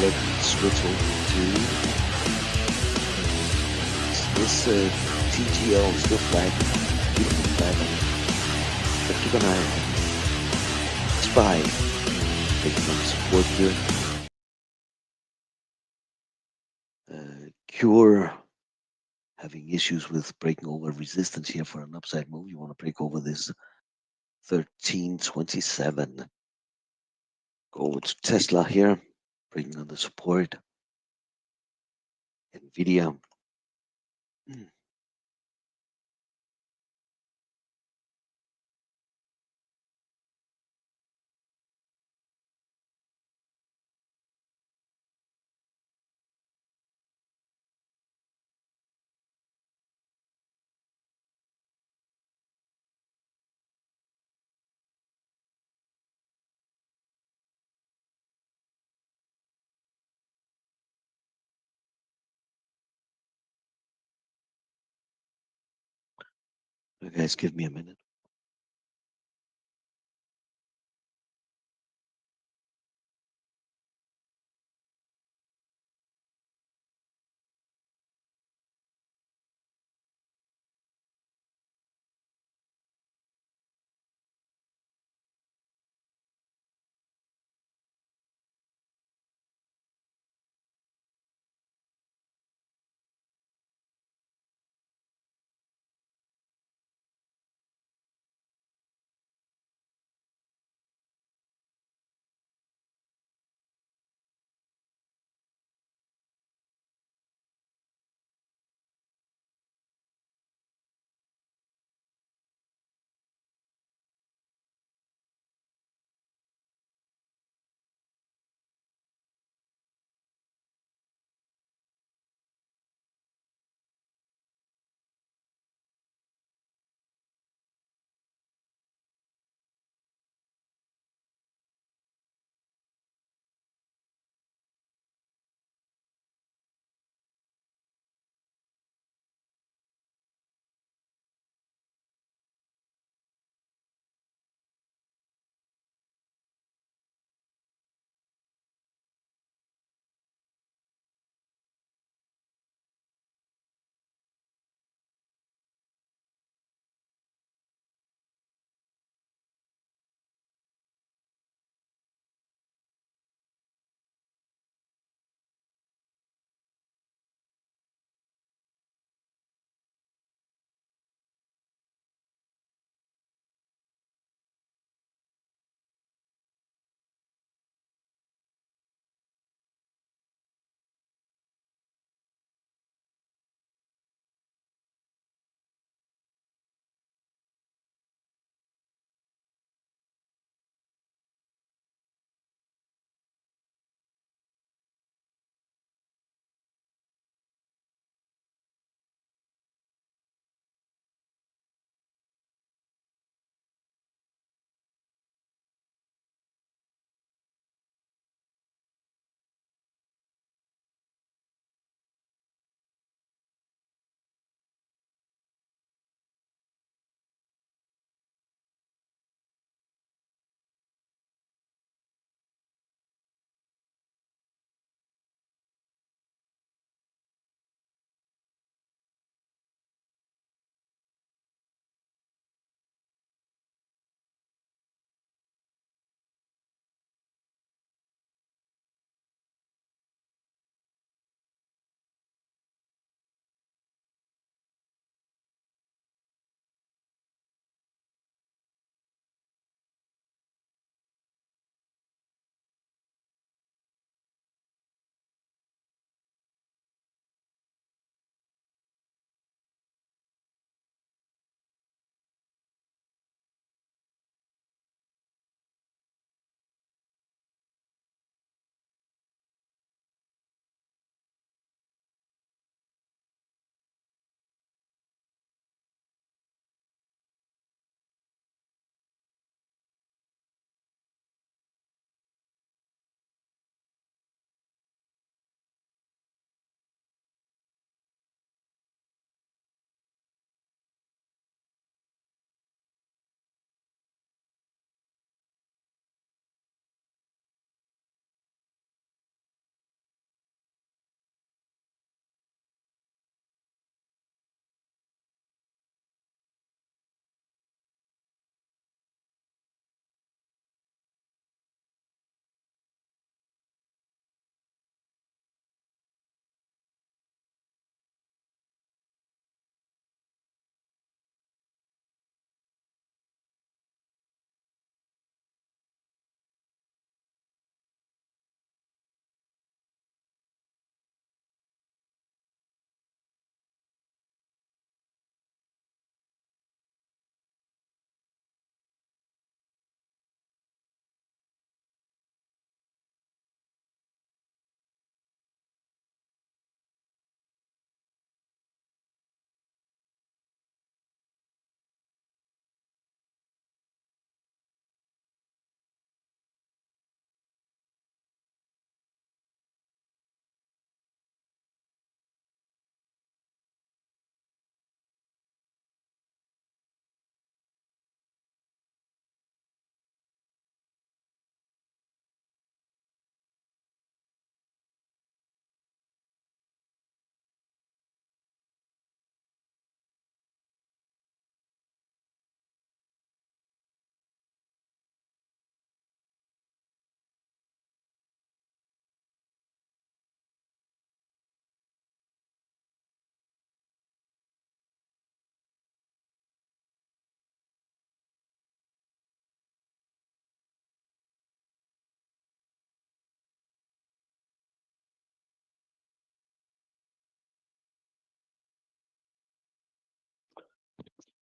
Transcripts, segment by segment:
let's switch over to this TGL still flag. Beautiful flag. But keep an eye on it. Spy taking some support here. Cure having issues with breaking over resistance here for an upside move. You want to break over this 1327. Go to Tesla here, breaking on the support. Nvidia. You guys give me a minute.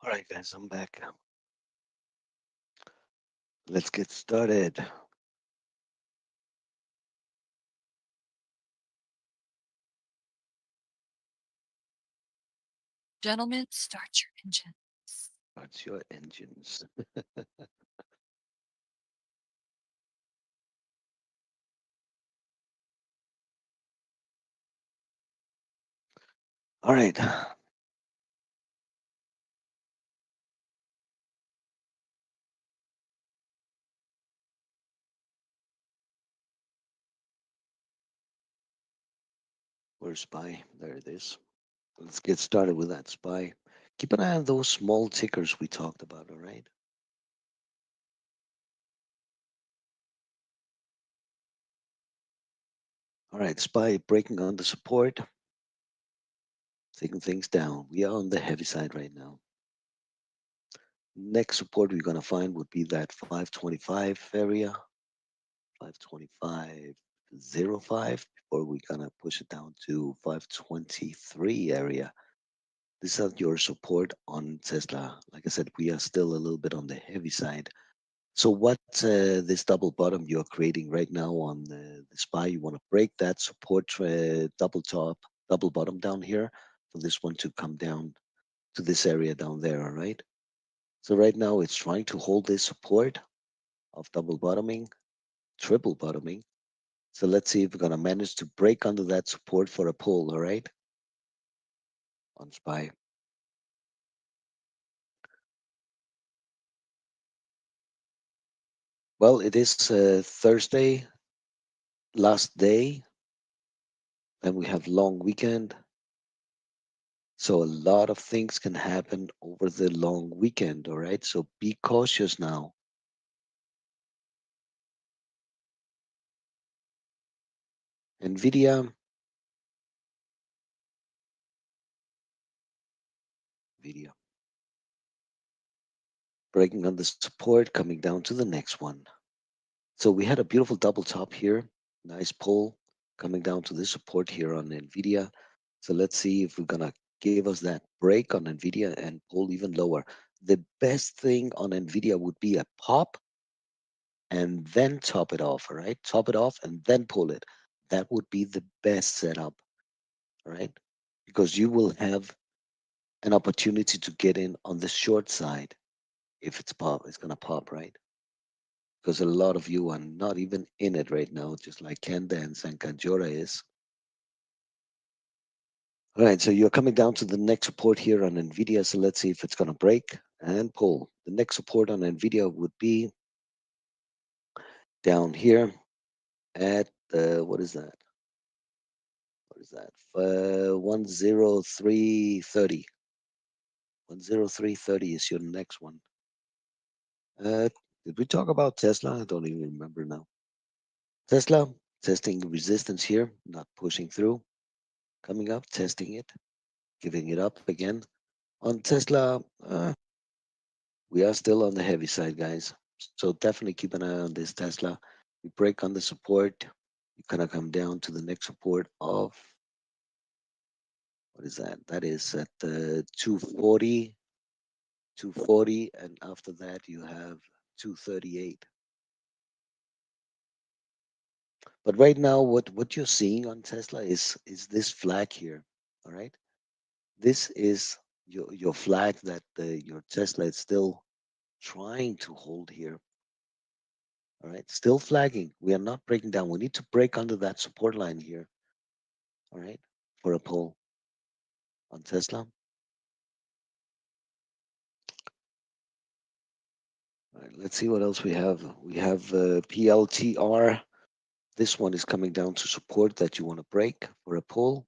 All right, guys, I'm back. Let's get started. Gentlemen, start your engines. What's your engines? All right. Where's SPY? There it is. Let's get started with that SPY. Keep an eye on those small tickers we talked about, all right? All right, SPY breaking on the support, taking things down. We are on the heavy side right now. Next support we're going to find would be that 525 area, 525.05, before we're going to push it down to 523 area. This is your support on Tesla. Like I said, we are still a little bit on the heavy side. So what this double bottom you're creating right now on the SPY, you want to break that support double top, double bottom down here for this one to come down to this area down there, all right? So right now it's trying to hold this support of double bottoming, triple bottoming. So let's see if we're gonna manage to break under that support for a pull, all right? On SPY. Well, it is Thursday, last day. Then we have long weekend. So a lot of things can happen over the long weekend, all right? So be cautious now. Nvidia, Nvidia, breaking on the support, coming down to the next one. So we had a beautiful double top here, nice pull coming down to this support here on Nvidia. So let's see if we're gonna give us that break on Nvidia and pull even lower. The best thing on Nvidia would be a pop and then top it off, all right? Top it off and then pull it. That would be the best setup, all right? Because you will have an opportunity to get in on the short side if it's gonna pop, right? Because a lot of you are not even in it right now, just like Kenda and Sankajora is. All right, so you're coming down to the next support here on NVIDIA. So let's see if it's gonna break and pull. The next support on NVIDIA would be down here at what is that? What is that? 103.30. 103.30 is your next one. Uh, did we talk about Tesla? I don't even remember now. Tesla testing resistance here, not pushing through. Coming up, testing it, giving it up again. On Tesla, we are still on the heavy side, guys. So definitely keep an eye on this Tesla. We break on the support. You kind of come down to the next support of what is that? That is at 240, 240, and after that you have 238. But right now, what you're seeing on Tesla is this flag here. All right, this is your flag that your Tesla is still trying to hold here. All right, still flagging. We are not breaking down. We need to break under that support line here. All right, for a pull on Tesla. All right, let's see what else we have. We have PLTR. This one is coming down to support that you want to break for a pull.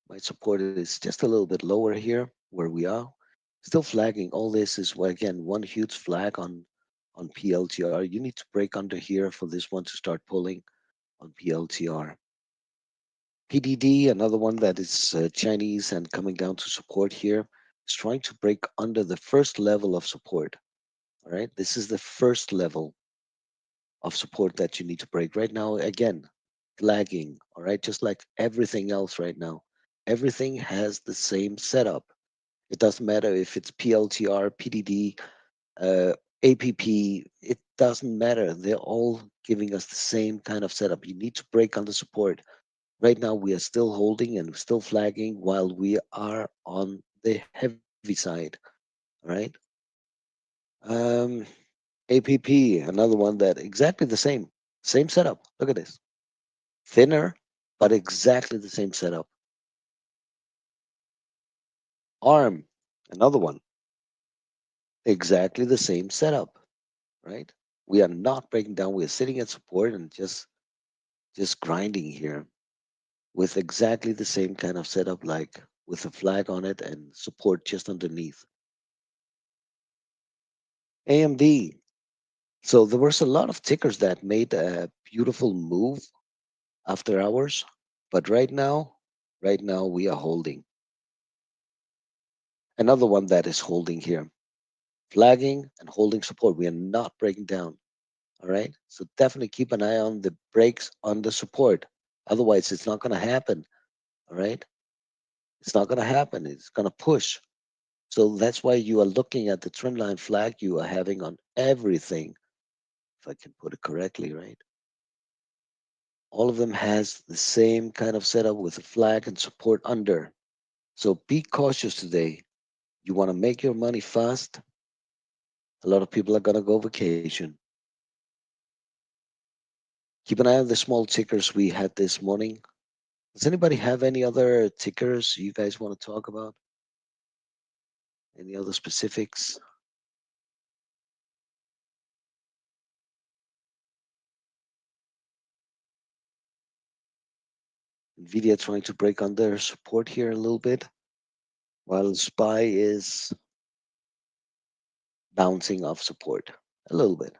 My support is just a little bit lower here where we are. Still flagging. All this is again one huge flag on PLTR. You need to break under here for this one to start pulling on PLTR. PDD, another one that is Chinese and coming down to support here, is trying to break under the first level of support. All right, this is the first level of support that you need to break right now. Again, lagging. All right, just like everything else right now, everything has the same setup. It doesn't matter if it's PLTR, PDD, APP. It doesn't matter. They're all giving us the same kind of setup. You need to break under support. Right now, we are still holding and still flagging while we are on the heavy side. All right. Um, APP, another one that exactly the same setup. Look at this, thinner, but exactly the same setup. ARM, another one, exactly the same setup. Right. We are not breaking down. We are sitting at support and just grinding here with exactly the same kind of setup, like with a flag on it and support just underneath. AMD. So there was a lot of tickers that made a beautiful move after hours, but right now we are holding. Another one that is holding here, flagging and holding support. We are not breaking down. All right. So definitely keep an eye on the breaks on the support. Otherwise, it's not going to happen. All right. It's not going to happen. It's going to push. So that's why you are looking at the trendline flag you are having on everything, if I can put it correctly, right? All of them has the same kind of setup with a flag and support under. So be cautious today. You want to make your money fast. A lot of people are going to go vacation. Keep an eye on the small tickers we had this morning. Does anybody have any other tickers you guys want to talk about? Any other specifics? Nvidia trying to break under support here a little bit, while SPY is bouncing off support a little bit.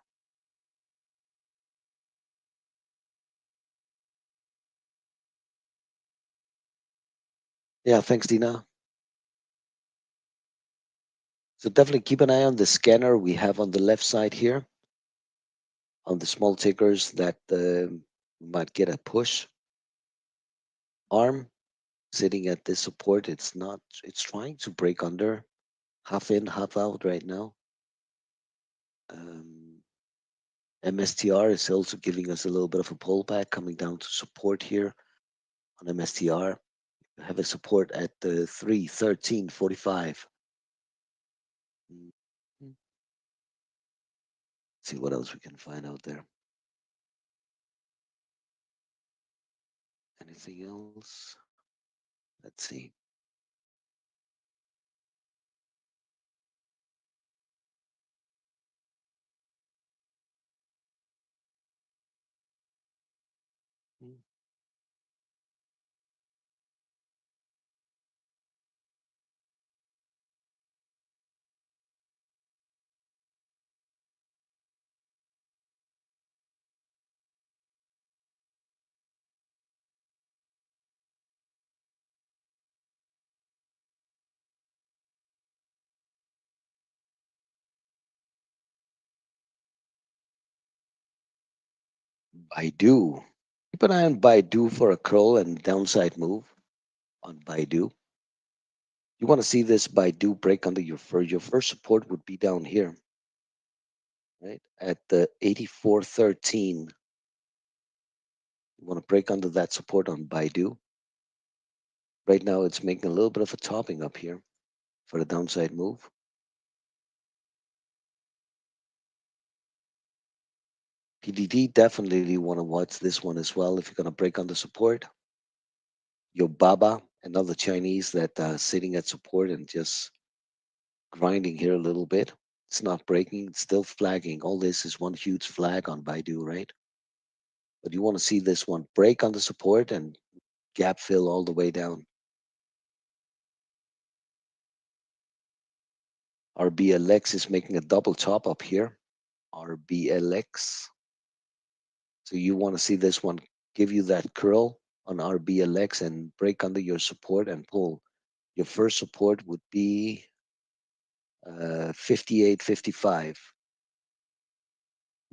Yeah, thanks, Dina. So definitely keep an eye on the scanner we have on the left side here on the small tickers that might get a push. Arm sitting at this support. It's not. It's trying to break under, half in, half out right now. Um, MSTR is also giving us a little bit of a pullback, coming down to support here on MSTR. We have a support at the 313.45. See what else we can find out there. Anything else? Let's see. Hmm. Baidu. Keep an eye on Baidu for a curl and downside move on Baidu. You want to see this Baidu break under your first support would be down here, right? At the 84.13. You want to break under that support on Baidu. Right now it's making a little bit of a topping up here for the downside move. PDD, definitely you want to watch this one as well if you're going to break under support. Your Baba, another Chinese that sitting at support and just grinding here a little bit. It's not breaking, it's still flagging. All this is one huge flag on Baidu, right? But you want to see this one break on the support and gap fill all the way down. RBLX is making a double top up here. RBLX. So you want to see this one give you that curl on RBLX and break under your support and pull. Your first support would be 58.55.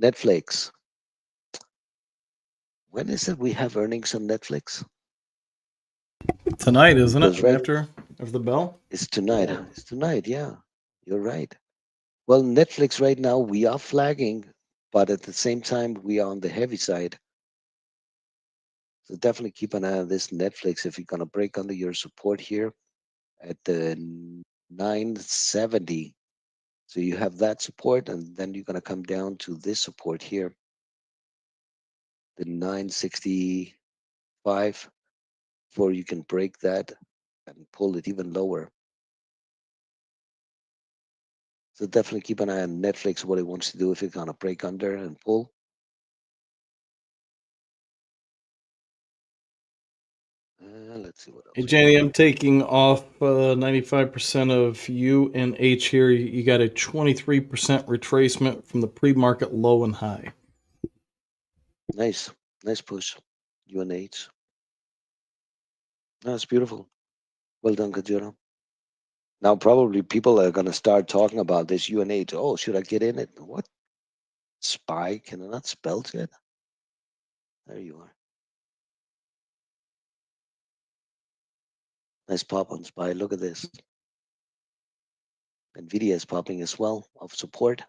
Netflix. When is it we have earnings on Netflix? Tonight, isn't it? Because right After? of the bell. It's tonight. It's tonight. Yeah, you're right. Well, Netflix right now we are flagging, but at the same time we are on the heavy side. So definitely keep an eye on this Netflix if you're gonna break under your support here at the 970. So you have that support, and then you're gonna come down to this support here, the 965, before you can break that and pull it even lower. So definitely keep an eye on Netflix, what it wants to do if it's gonna break under and pull. Let's see what Hey, else we got Jenny, I'm here. taking off 95% of UNH here. You got a 23% retracement from the pre-market low and high. Nice, nice push. UNH. That's beautiful. Well done, Kajura. Now probably people are gonna start talking about this UNH. Oh, should I get in it? What? Spy? Can I not spell it? There you are. Nice pop on Spy. Look at this. Nvidia is popping as well of support.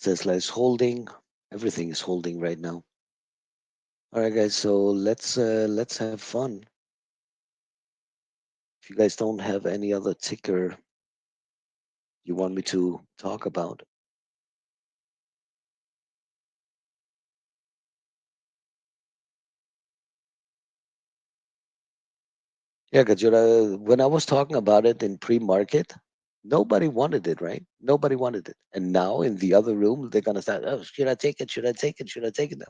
Tesla is holding. Everything is holding right now. All right, guys. So let's have fun. If you guys don't have any other ticker you want me to talk about, yeah, Gajura, when I was talking about it in pre-market, nobody wanted it, right? Nobody wanted it. And now in the other room, they're gonna start, oh, should I take it? Should I take it? Should I take it?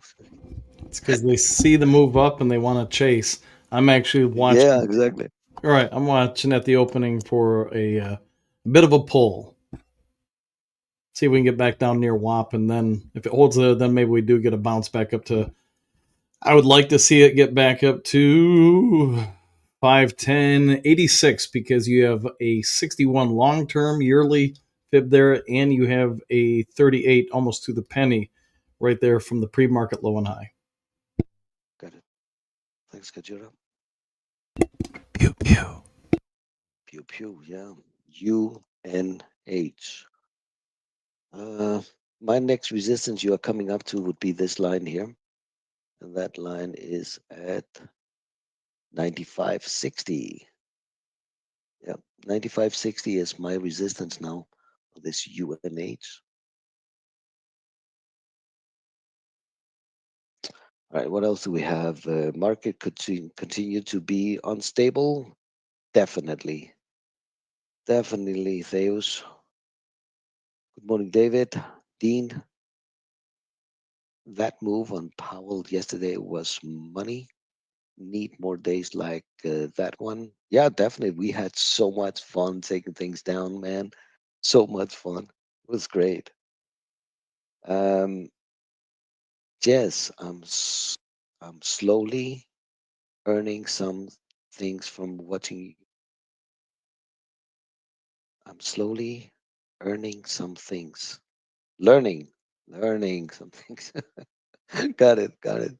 It's because they see the move up and they want to chase. I'm actually Yeah, watching. exactly. All right, I'm watching at the opening for a bit of a pull. See if we can get back down near WAP, and then if it holds there, then maybe we do get a bounce back up to. I would like to see it get back up to 510.86 because you have a 61 long term yearly fib there, and you have a 38 almost to the penny right there from the pre market low and high. Got it. Thanks, Gajura. Pew pew. Pew pew, yeah. UNH. Uh, my next resistance you are coming up to would be this line here. And that line is at 95.60. Yeah, 95.60 is my resistance now for this UNH. All right, what else do we have? Market could continue to be unstable. Definitely. Definitely, Theos. Good morning, David. Dean. That move on Powell yesterday was money. Need more days like that one. Yeah, definitely. We had so much fun taking things down, man. So much fun. It was great. Um, yes, I'm slowly earning some things from watching. I'm slowly earning some things. Learning, learning some things. Got it, got it.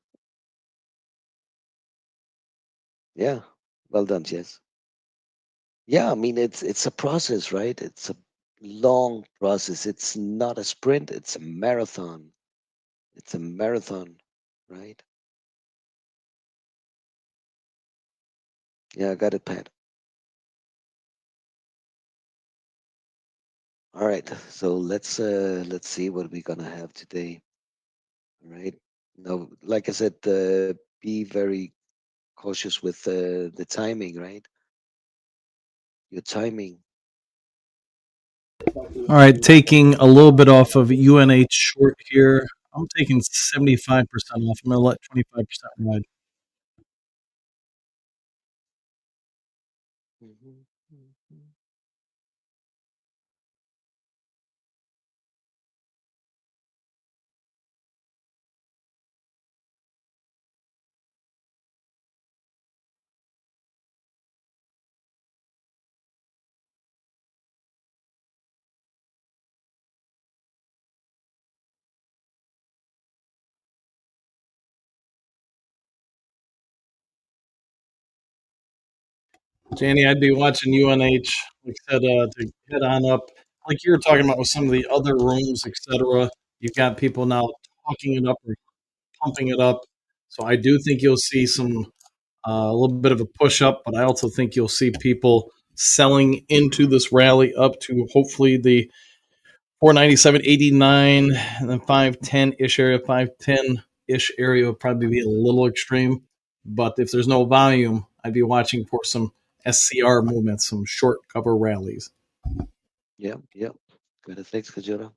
Yeah, well done, Jess. Yeah, I mean it's a process, right? It's a long process. It's not a sprint, it's a marathon. It's a marathon, right? Yeah, I got it, Pat. All right, so let's see what we're gonna have today. All right. Now, like I said, be very cautious with the timing, right? Your timing. All right, taking a little bit off of UNH short here. I'm taking 75% off. I'm going to let 25% ride. Mhm, mhm. Janie, I'd be watching UNH, like I said, to head on up. Like you were talking about with some of the other rooms, etc. You've got people now talking it up or pumping it up. So I do think you'll see some a little bit of a push up, but I also think you'll see people selling into this rally up to hopefully the 497.89 and then 510 ish area. 510 ish area would probably be a little extreme, but if there's no volume, I'd be watching for some SCR movements, some short cover rallies. Yeah, yeah. Good. Thanks, Kajura.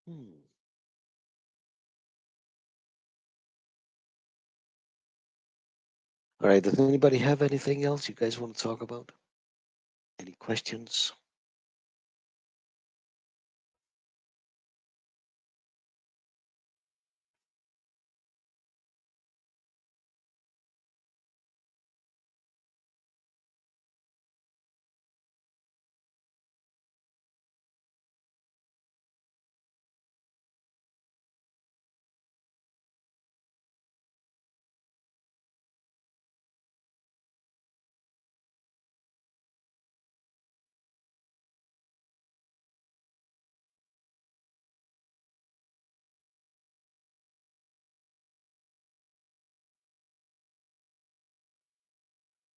Hmm. All right. Does anybody have anything else you guys want to talk about? Any questions?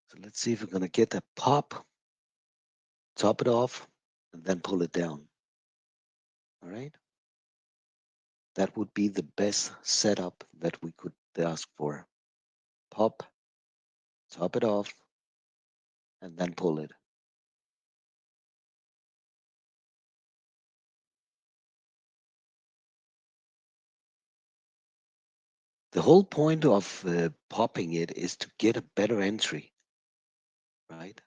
So let's see if we're gonna get a pop, top it off, and then pull it down. All right. That would be the best setup that we could ask for. Pop, top it off, and then pull it. The whole point of popping it is to get a better entry, right?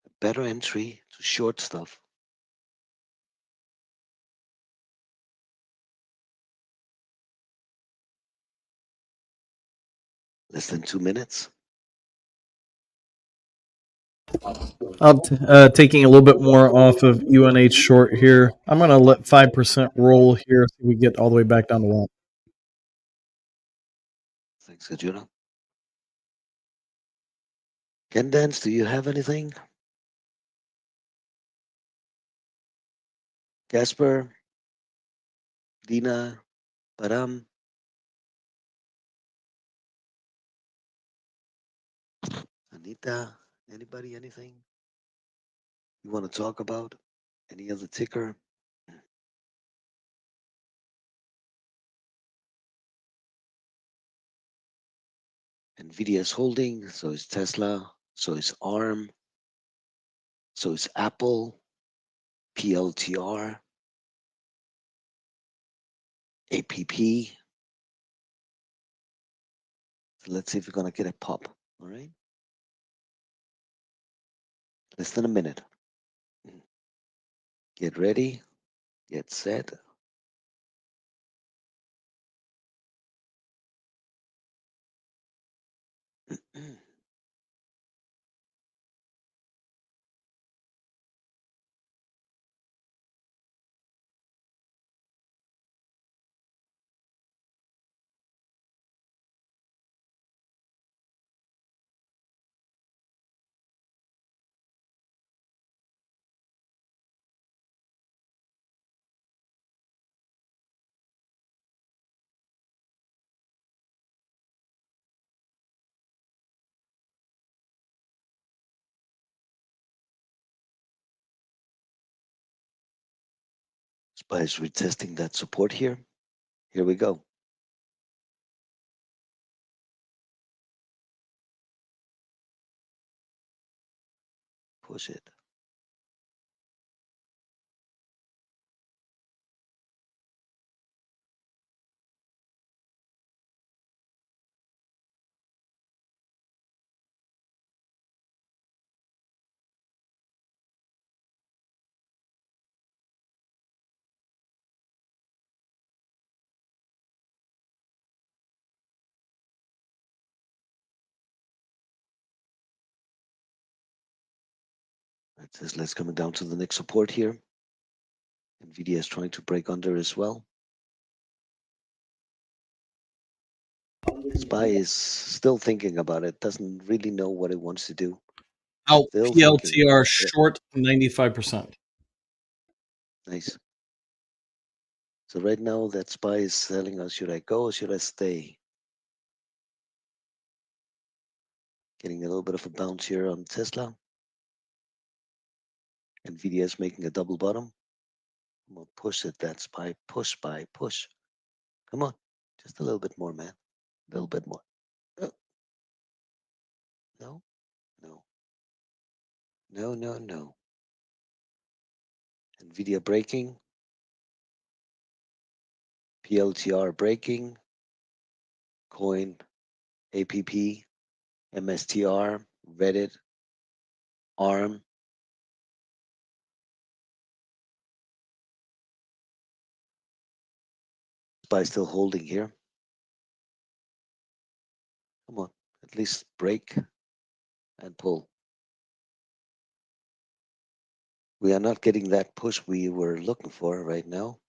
A better entry to short stuff. Less than 2 minutes. Taking a little bit more off of UNH short here. I'm going to let 5% roll here so we get all the way back down to one. Thanks, Kajuna. Ken Dance, do you have anything? Casper, Dina, Param, Anita, anybody, anything you want to talk about? Any other ticker? Nvidia is holding, so is Tesla, so is ARM, so is Apple, PLTR, APP. So let's see if we're gonna get a pop. All right, less than a minute. Get ready, get set. SPY is retesting that support here. Here we go. Push it. Tesla's coming down to the next support here. Nvidia is trying to break under as well. SPY is still thinking about it, doesn't really know what it wants to do. Out Still thinking. PLTR short 95%. Nice. So right now that SPY is telling us, should I go or should I stay? Getting a little bit of a bounce here on Tesla. Nvidia is making a double bottom. I'm gonna push it, that SPY, push. Come on, just a little bit more, man. A little bit more. Uh, no, no, no. Nvidia breaking, PLTR breaking, coin, APP, MSTR, Reddit, ARM. SPY still holding here. Come on, at least break and pull. We are not getting that push we were looking for right now.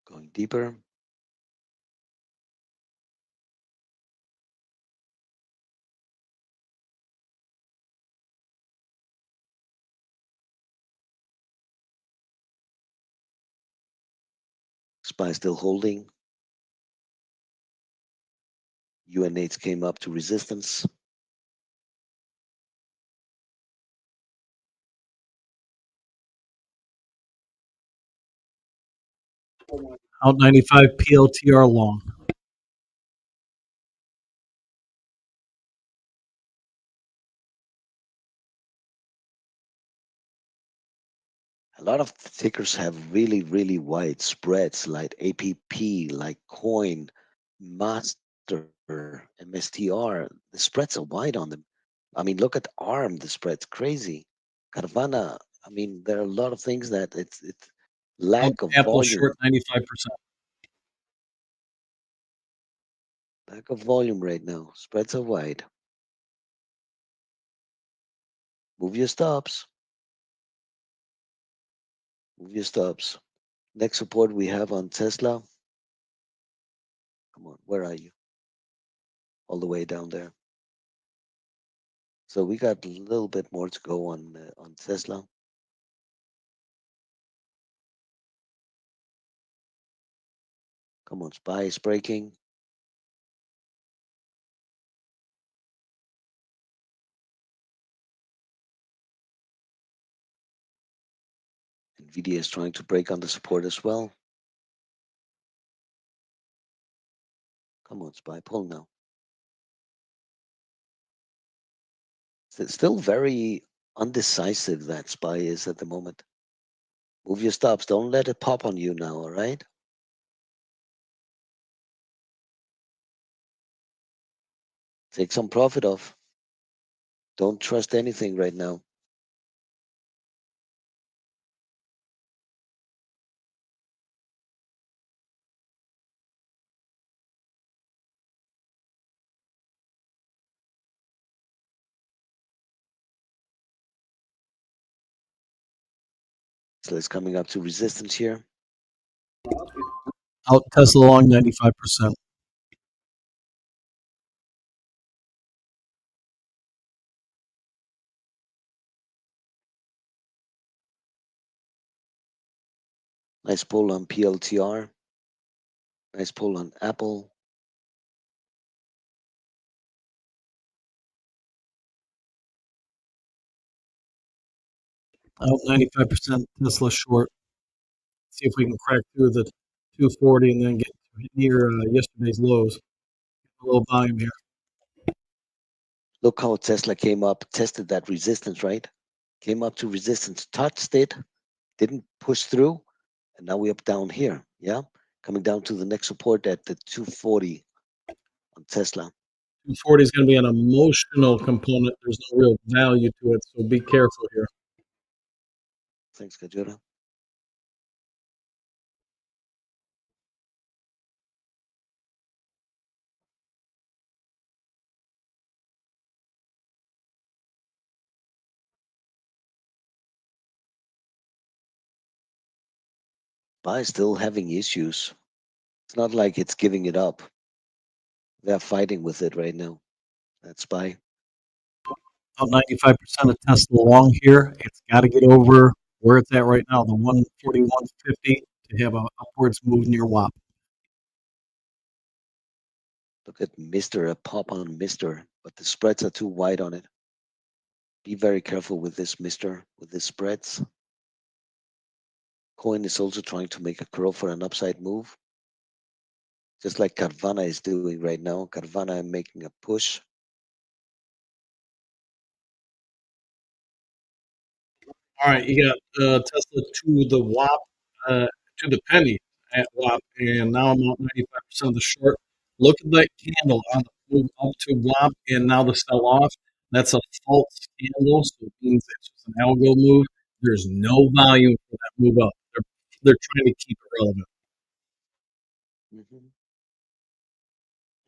Going deeper. SPY still holding. UNH came up to resistance. Out 95 PLTR long. A lot of tickers have really, really wide spreads, like APP, like Coin, Master, MSTR. The spreads are wide on them. I mean, look at ARM, the spread's crazy. Carvana, I mean, there are a lot of things that it's Out lack of Apple volume. short 95%. Lack of volume right now. Spreads are wide. Move your stops. Move your stops. Next support we have on Tesla. Come on, where are you? All the way down there. So we got a little bit more to go on Tesla. Come on, SPY is breaking. Nvidia is trying to break on the support as well. Come on, SPY, pull now. It's still very undecisive, that SPY is at the moment. Move your stops. Don't let it pop on you now, all right? Take some profit off. Don't trust anything right now. So it's coming up to resistance here. Out Tesla long 95%. Nice pull on PLTR. Nice pull on Apple. Out 95% Tesla short. See if we can crack through the 240 and then get near yesterday's lows. A little volume here. Look how Tesla came up, tested that resistance, right? Came up to resistance, touched it, didn't push through, and now we're up down here. Yeah, coming down to the next support at the 240 on Tesla. 240 is going to be an emotional component. There's no real value to it, so be careful here. Thanks, Kajura. SPY is still having issues. It's not like it's giving it up. They're fighting with it right now. That SPY. About 95% of Tesla long here. It's got to get over where it's at right now, the 141.50, to have a upwards move near WAP. Look at Mister, a pop on Mister, but the spreads are too wide on it. Be very careful with this Mister, with the spreads. Coin is also trying to make a curl for an upside move, just like Carvana is doing right now. Carvana making a push. All right, you got Tesla to the WAP, to the penny at WAP, and now I'm out 95% of the short. Look at that candle on the move up to WAP, and now the sell off. That's a false candle, so it means it's just an algo move. There's no volume for that move up. They're trying to keep it relevant. Hmm.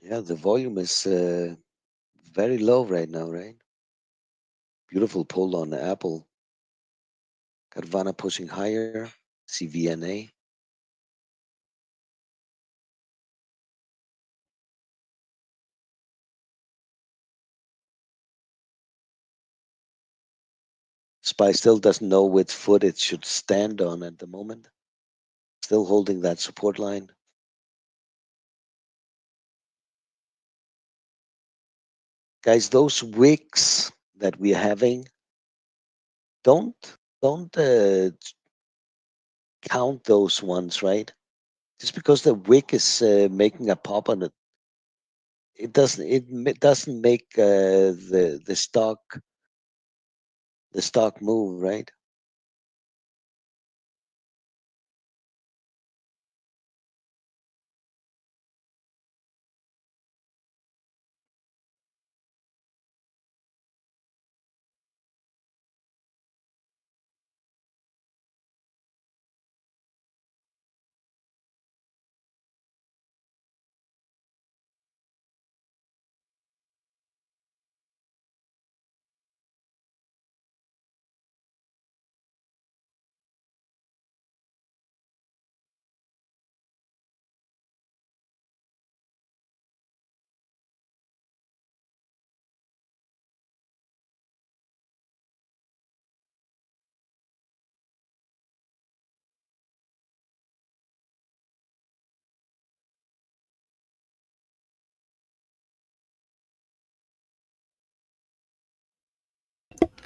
Yeah, the volume is very low right now, right? Beautiful pull on the Apple. Carvana pushing higher. CVNA. SPY still doesn't know which foot it should stand on at the moment. Still holding that support line. Guys, those wicks that we're having, don't don't count those ones, right? Just because the wick is making a pop on it, it doesn't make the stock move, right?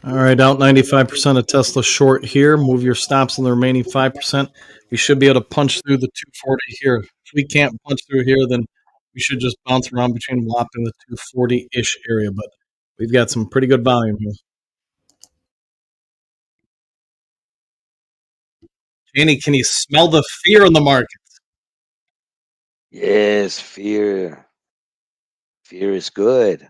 All right, out 95% of Tesla short here. Move your stops on the remaining 5%. We should be able to punch through the 240 here. If we can't punch through here, then we should just bounce around between WAP and the 240-ish area. But we've got some pretty good volume here. Janie, can you smell the fear in the market? Yes, fear. Fear is good.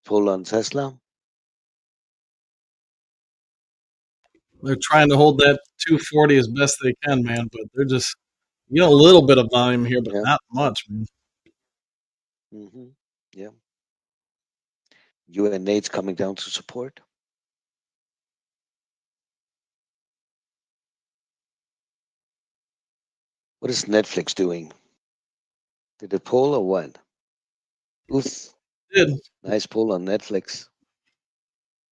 Pull on Tesla. They're trying to hold that 240 as best they can, man, but they're just, a little bit of volume here, but Yeah. not much, man. Hmm. Yeah. UNH coming down to support. What is Netflix doing? Did it pull or what? Oof. Did. Nice pull on Netflix.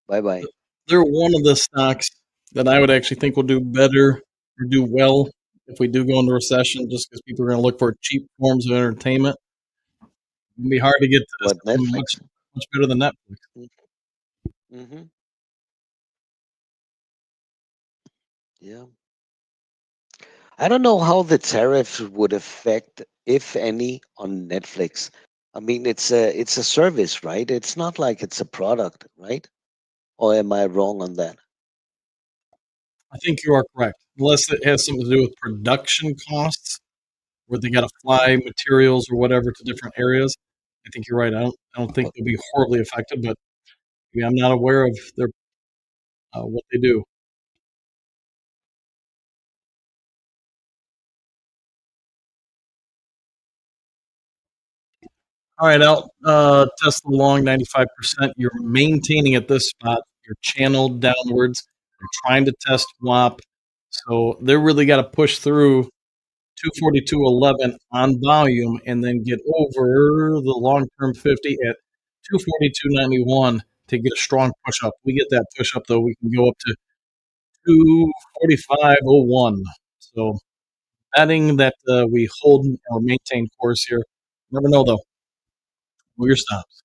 Bye bye. They're one of the stocks that I would actually think will do better or do well if we do go into recession, just because people are going to look for cheap forms of entertainment. It'll be hard to get to What, something much Netflix? much better than Netflix. Mm-hmm. Yeah. I don't know how the tariffs would affect, if any, on Netflix. I mean, it's a service, right? It's not like it's a product, right? Or am I wrong on that? I think you are correct. Unless it has something to do with production costs, where they got to fly materials or whatever to different areas. I think you're right. I don't think Well, they'll be horribly affected, but yeah, I'm not aware of their what they do. All right, out test the long 95%. You're maintaining at this spot. You're channeled downwards. You're trying to test WAP. So they really got to push through 242.11 on volume and then get over the long term 50 at 242.91 to get a strong push up. We get that push up though, we can go up to 245.01. So betting that we hold or maintain course here. Never know though. What are your stops?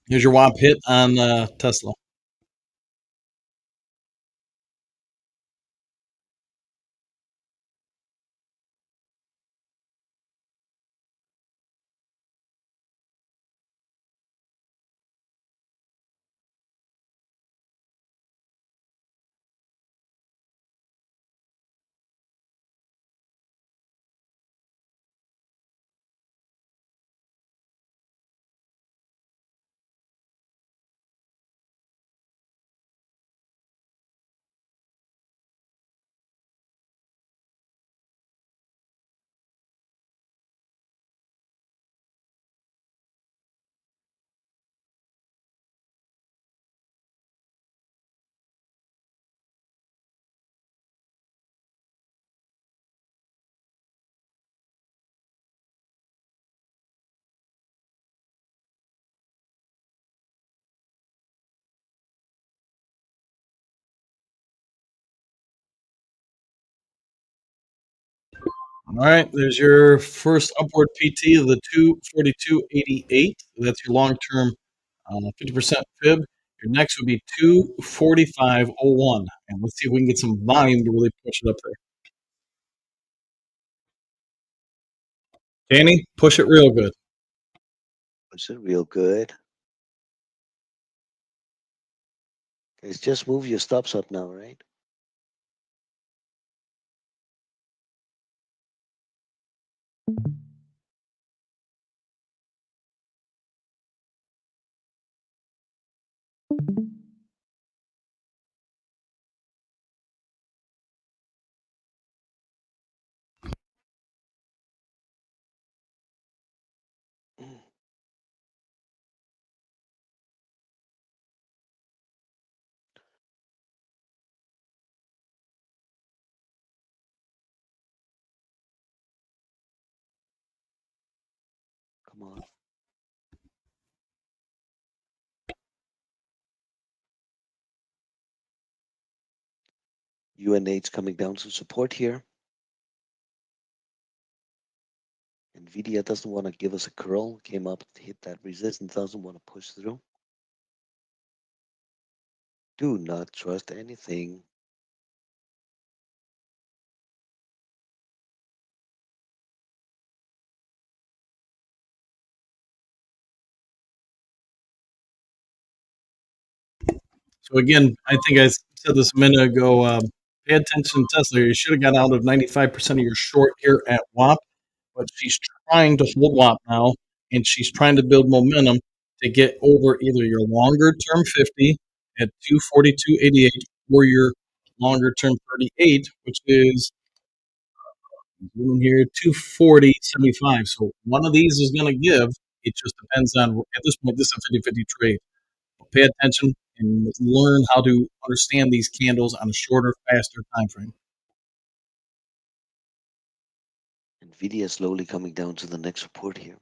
Here's your WAP hit on Tesla. All right, there's your first upward PT of the 242.88. That's your long term 50% fib. Your next would be 245.01. And let's see if we can get some volume to really push it up there. Danny, push it real good. is it real good? It's just move your stops up now, right? Mm, come on. UNH coming down to support here. Nvidia doesn't want to give us a curl. Came up to hit that resistance. Doesn't want to push through. Do not trust anything. So, again, I think I said this a minute ago. Pay attention to Tesla. You should have got out of 95% of your short here at WAP, but she's trying to hold WAP now, and she's trying to build momentum to get over either your longer term 50 at 242.88 or your longer term 38, which is in here 240.75. So one of these is going to give. It just depends on, at this point, this is a 50-50 trade. Pay attention and learn how to understand these candles on a shorter, faster time frame. Nvidia slowly coming down to the next support here.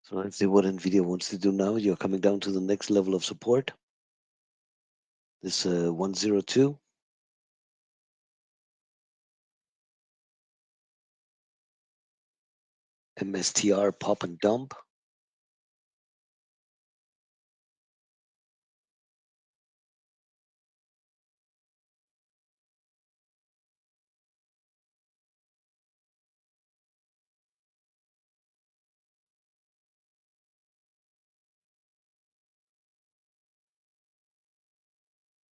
So let's see what NVIDIA wants to do now. You're coming down to the next level of support. This 102. MSTR pop and dump.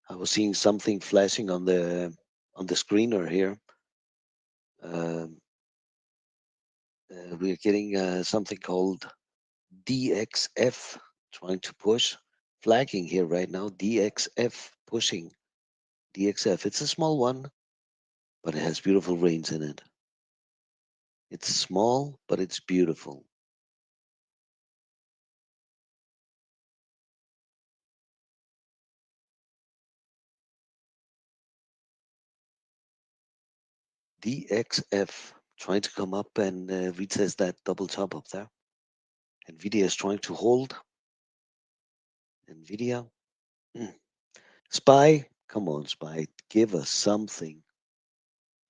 I was seeing something flashing on the screener here. Um, we're getting something called DXF trying to push, flagging here right now. DXF pushing. DXF. It's a small one, but it has beautiful range in it. It's small, but it's beautiful. DXF trying to come up and retest that double top up there. NVIDIA is trying to hold. NVIDIA. SPY, come on, SPY, give us something.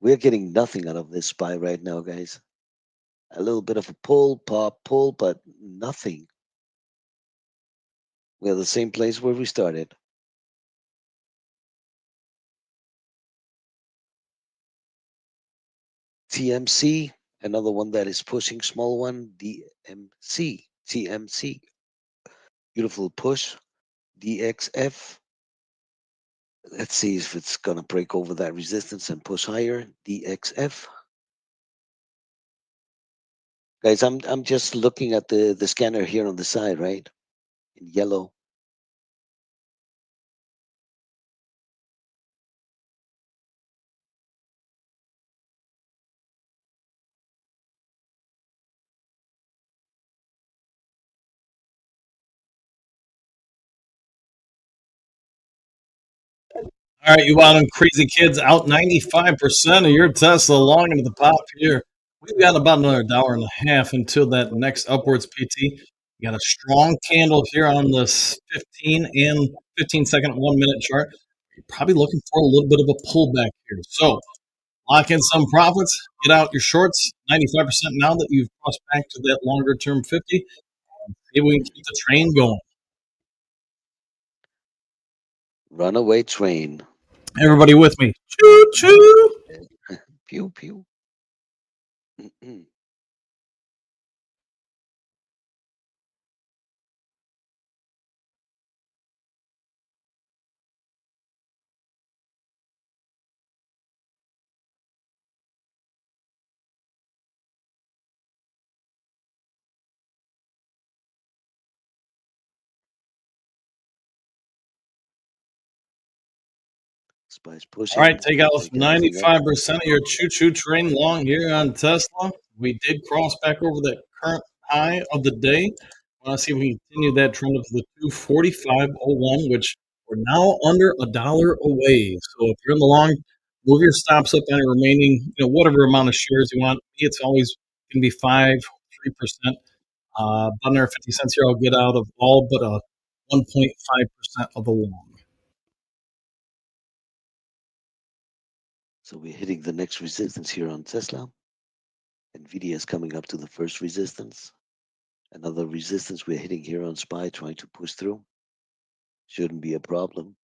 We're getting nothing out of this SPY right now, guys. A little bit of a pull, pop, pull, but nothing. We're the same place where we started. TMC, another one that is pushing, small one. DMC, TMC, beautiful push. DXF, let's see if it's gonna break over that resistance and push higher. DXF. Guys, I'm just looking at the scanner here on the side, right? In yellow. All right, you wild and crazy kids, out 95% of your Tesla long into the pop here. We've got about another dollar and a half until that next upwards PT. You got a strong candle here on this 15 and 15-second, 1 minute chart. You're probably looking for a little bit of a pullback here. So lock in some profits, get out your shorts, 95% now that you've crossed back to that longer term 50. See if we can keep the train going. Runaway train. Everybody with me. Choo choo. Pew pew. Spice All right, pushing. take off Take everything up. 95% of your choo-choo train long here on Tesla. We did cross back over that current high of the day. I want to see if we can continue that trend up to the 245.01, which we're now under a dollar away. So if you're in the long, move your stops up on your remaining, whatever amount of shares you want. It's always going to be 3%. Under 50 cents here, I'll get out of all but a 1.5% of the long. So we're hitting the next resistance here on Tesla. NVIDIA is coming up to the first resistance. Another resistance we're hitting here on SPY, trying to push through. Shouldn't be a problem.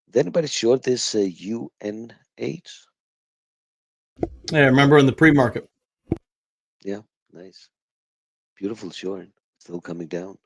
Did anybody short this UNH? Yeah, remember in the pre-market. Yeah, nice. Beautiful short. Still coming down.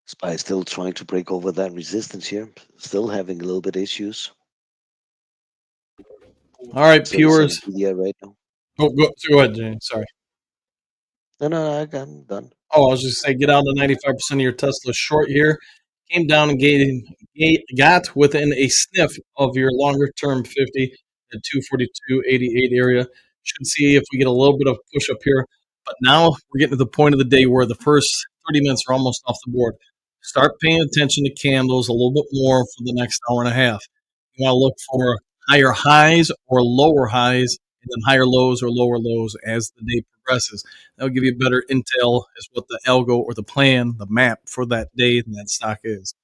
SPY still trying to break over that resistance here. Still having a little bit issues. All right, So is viewers. NVIDIA right now. Oh, go ahead, Jane. Sorry. No, I'm done. Oh, I was just saying, get out to 95% of your Tesla short here. Came down and got within a sniff of your longer term 50 at 242.88 area. Should see if we get a little bit of push up here. But now we're getting to the point of the day where the first 30 minutes are almost off the board. Start paying attention to candles a little bit more for the next hour and a half. You want to look for higher highs or lower highs, and then higher lows or lower lows as the day progresses. That'll give you better intel as what the algo or the plan, the map for that day and that stock is.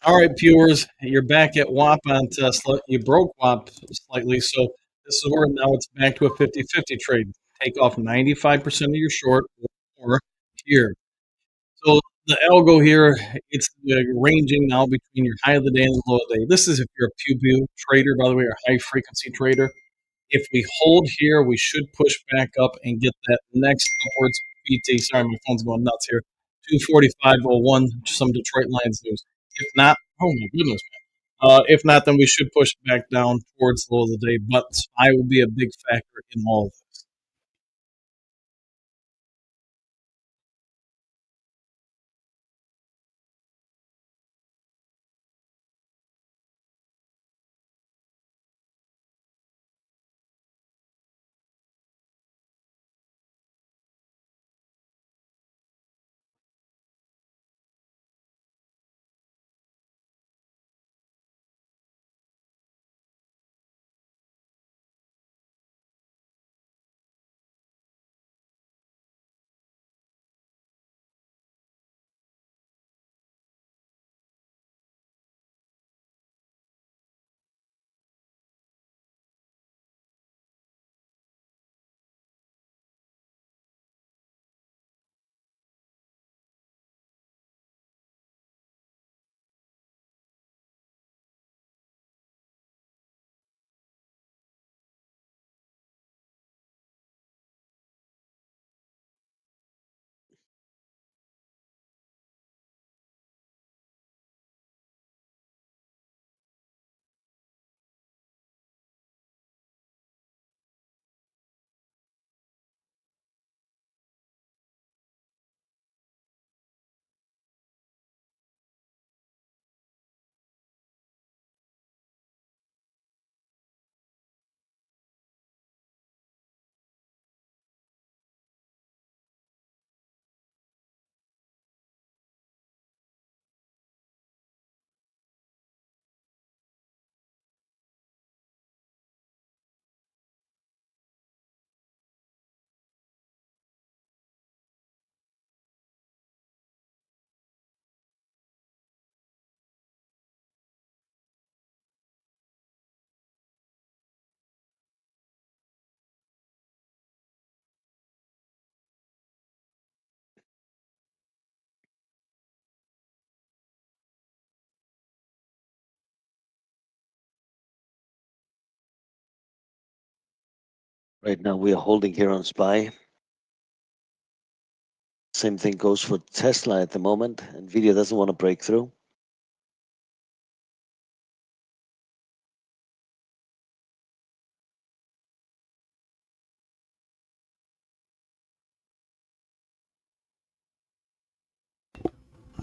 All right, viewers, you're back at WAP on Tesla. You broke WAP slightly, so this is where now it's back to a 50-50 trade. Take off 95% of your short or here. So the algo here, it's ranging now between your high of the day and the low of the day. This is if you're a pew trader, by the way, or high frequency trader. If we hold here, we should push back up and get that next upwards PT. Sorry, my phone's going nuts here. 245.01, some Detroit Lions news. If not, oh my goodness. If not, then we should push back down towards the low of the day. But I will be a big factor in all of this. Right now we are holding here on SPY. Same thing goes for Tesla at the moment. Nvidia doesn't want to break through.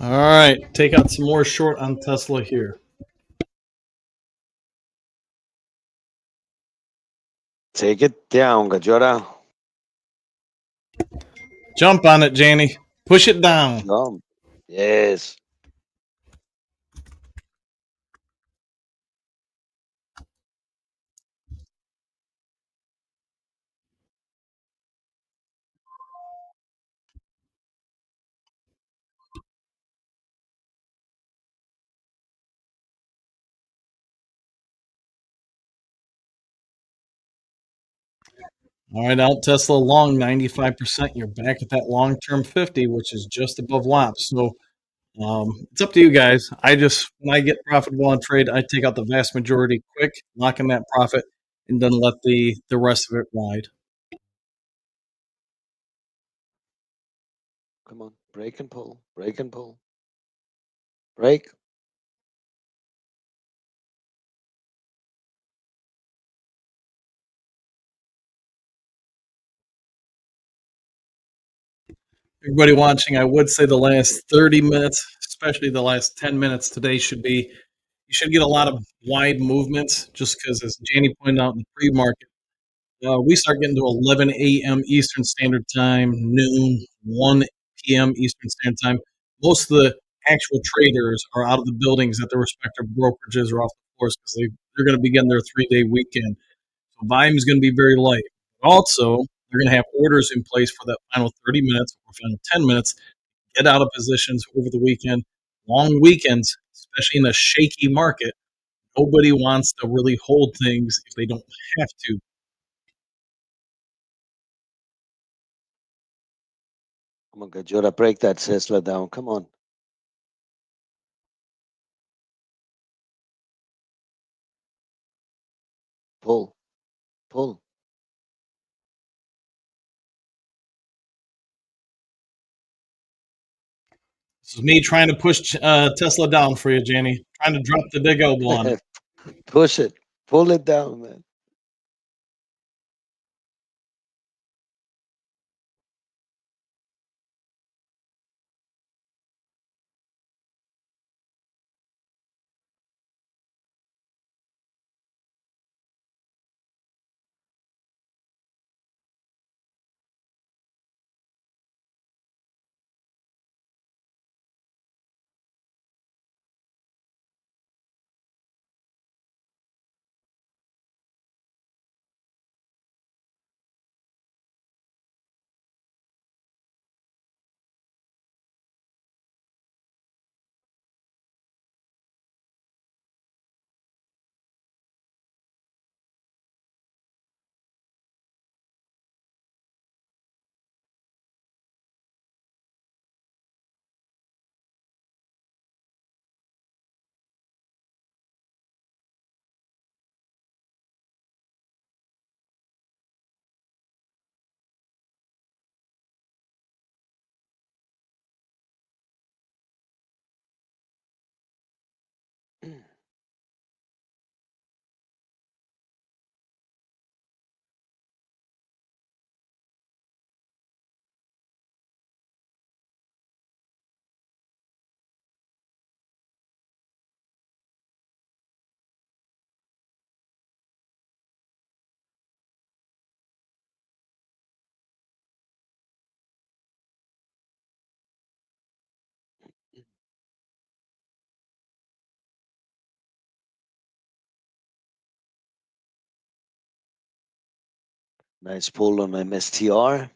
All right, take out some more short on Tesla here. Take it down, Gajora. Jump on it, Janie. Push it down. Jump. Yes. All right, out Tesla long 95%. You're back at that long term 50, which is just above WAP. So it's up to you guys. When I get profitable on trade, I take out the vast majority quick, lock in that profit, and then let the rest of it ride. Come on. Break and pull. Break and pull. Break. Everybody watching, I would say the last 30 minutes, especially the last 10 minutes today, you should get a lot of wide movements just because, as Janie pointed out in the pre market, we start getting to 11 a.m. Eastern Standard Time, noon, 1 p.m. Eastern Standard Time. Most of the actual traders are out of the buildings at their respective brokerages or off the floors because they're going to begin their 3 day weekend. So volume is going to be very light. Also, they're going to have orders in place for that final 30 minutes or final 10 minutes. Get out of positions over the weekend. Long weekends, especially in a shaky market, nobody wants to really hold things if they don't have to. Come on, Gajora. Break that Tesla down. Come on. Pull. Pull. This is me trying to push Tesla down for you, Janie. Trying to drop the big elbow on it. Push it. Pull it down, man. Nice pull on MSTR.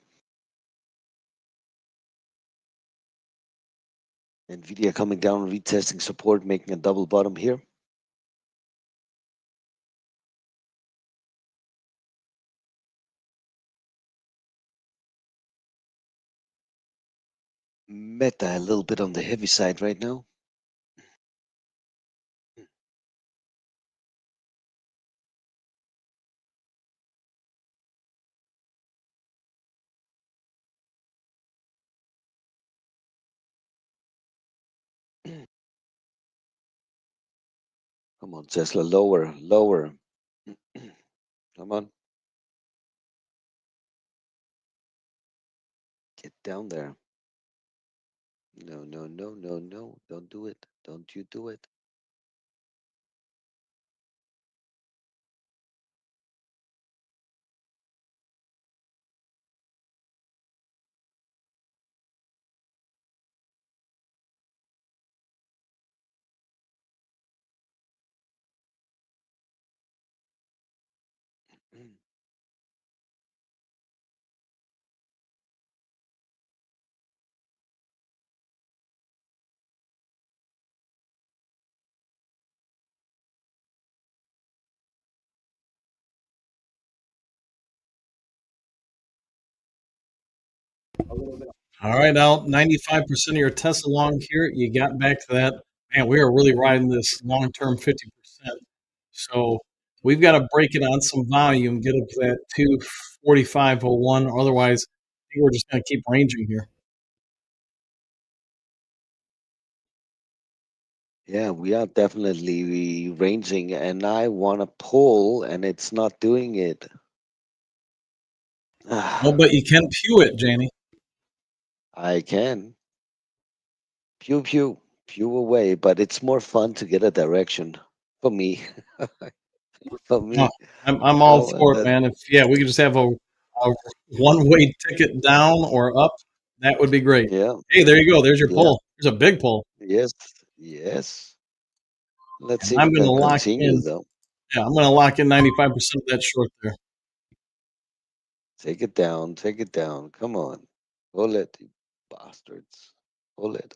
Nvidia coming down, retesting support, making a double bottom here. Meta a little bit on the heavy side right now. Come on, Tesla, lower, lower. Come on, get down there. No, no, no, no, no. Don't do it. Don't you do it. All right, Al, 95% of your Tesla long here. You got back to that. Man, we are really riding this long term 50%. So we've got to break it on some volume, get up to that 245.01. Otherwise, I think we're just going to keep ranging here. Yeah, we are definitely ranging, and I want to pull, and it's not doing it. Oh, but you can pew it, Janie. I can. Pew, pew, pew away, but it's more fun to get a direction for me. For Oh, me. I'm all And for it, then, man. If we could just have a one way ticket down or up, that would be great. yeah, Hey, there you go. There's your yeah, pull. There's a big pull. yes, yes. Let's And see if I'm we going to can lock continue, in. though. Yeah, I'm going to lock in 95% of that short there. Take it down, take it down. Come on. Pull it, you bastards. Pull it.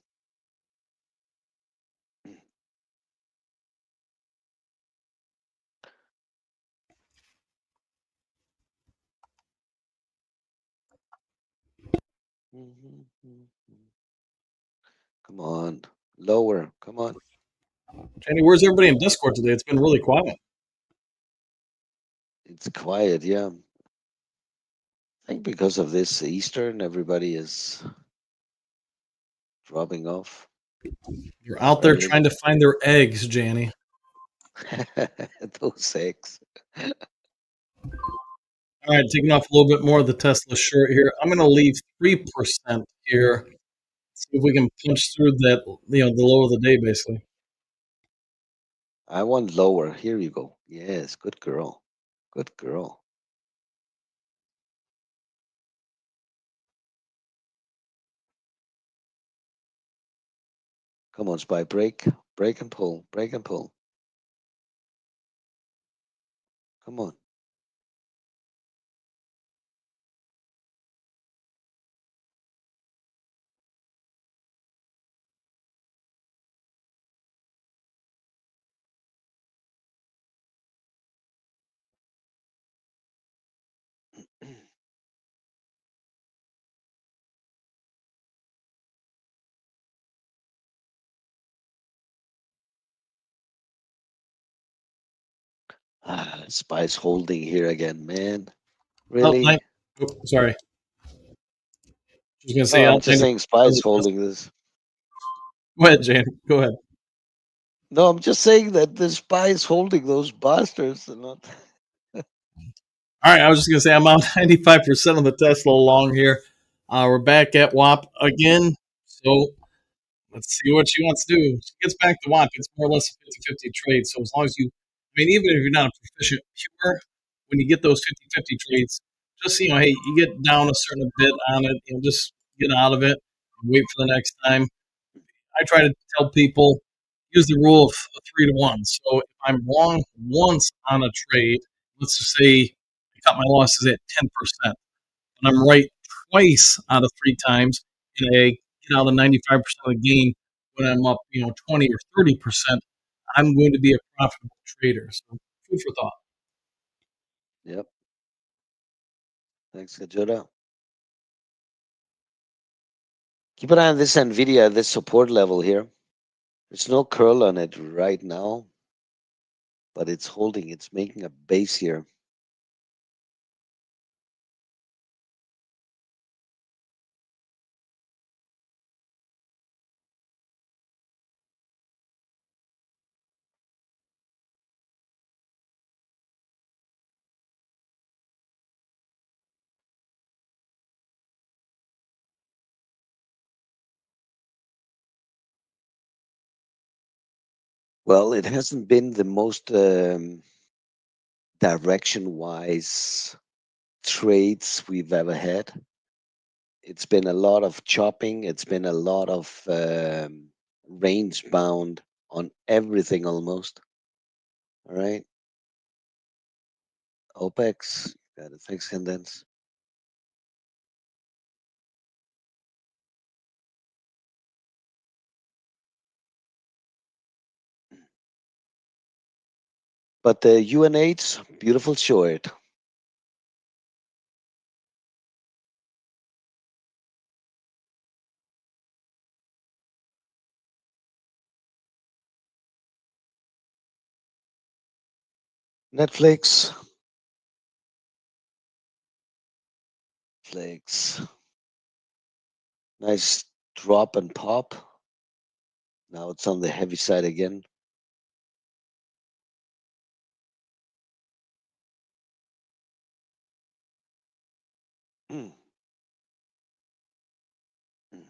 Come on. Lower. Come on. Jenny, where's everybody in Discord today? It's been really quiet. It's quiet, yeah. I think because of this Eastern, everybody is dropping off You're out quite there a little. trying to find their eggs, Janny. Those eggs. All right, taking off a little bit more of the Tesla short here. I'm going to leave 3% here. See if we can punch through that, the low of the day, basically. I want lower. Here you go. Yes, good girl. Good girl. Come on, Spy. Break. Break and pull. Break and pull. Come on. Spy's holding here again, man. Oh, Really? sorry. I was going to Oh, say I'm out just saying Spy's holding this. Go ahead, Jan. Go ahead. No, I'm just saying that the Spy's holding those bastards and not. All right, I was just going to say I'm out 95% of the Tesla along here. We're back at WAP again. So let's see what she wants to do. She gets back to WAP. It's more or less a 50-50 trade. So as long as even if you're not a proficient pure, when you get those 50-50 trades, just, hey, you get down a certain bit on it, just get out of it and wait for the next time. I try to tell people use the rule of 3 to 1. So if I'm wrong once on a trade, let's just say I cut my losses at 10%, and I'm right twice out of 3 times, and I get out of 95% of the gain when I'm up, 20 or 30%, I'm going to be a profitable trader. So food for thought. Yep. Thanks, Kajota. Keep an eye on this NVIDIA, this support level here. There's no curl on it right now, but it's holding. It's making a base here. Well, it hasn't been the most direction-wise trades we've ever had. It's been a lot of chopping. It's been a lot of range bound on everything almost. All right. OPEX, got a fixed condense. But the UNH, beautiful short. Netflix, Netflix. Nice drop and pop. Now it's on the heavy side again. Mm, mm.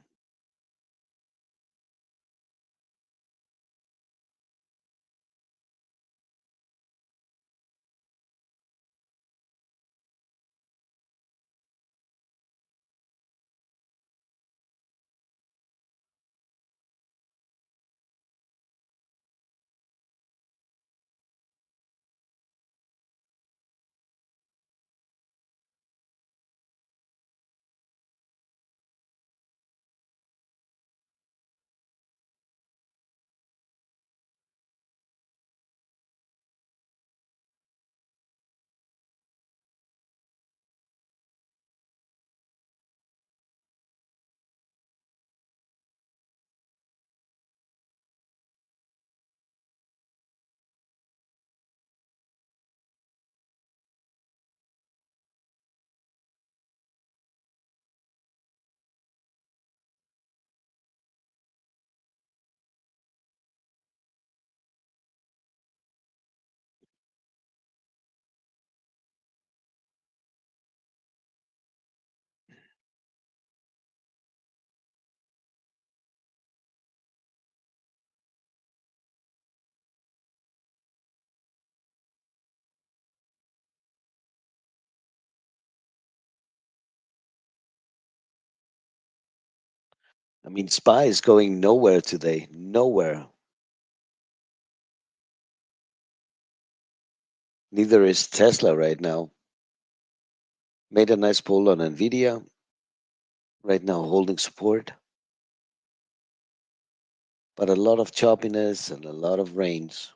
I mean, SPY is going nowhere today. Nowhere. Neither is Tesla right now. Made a nice pull on Nvidia. Right now holding support. But a lot of choppiness and a lot of range.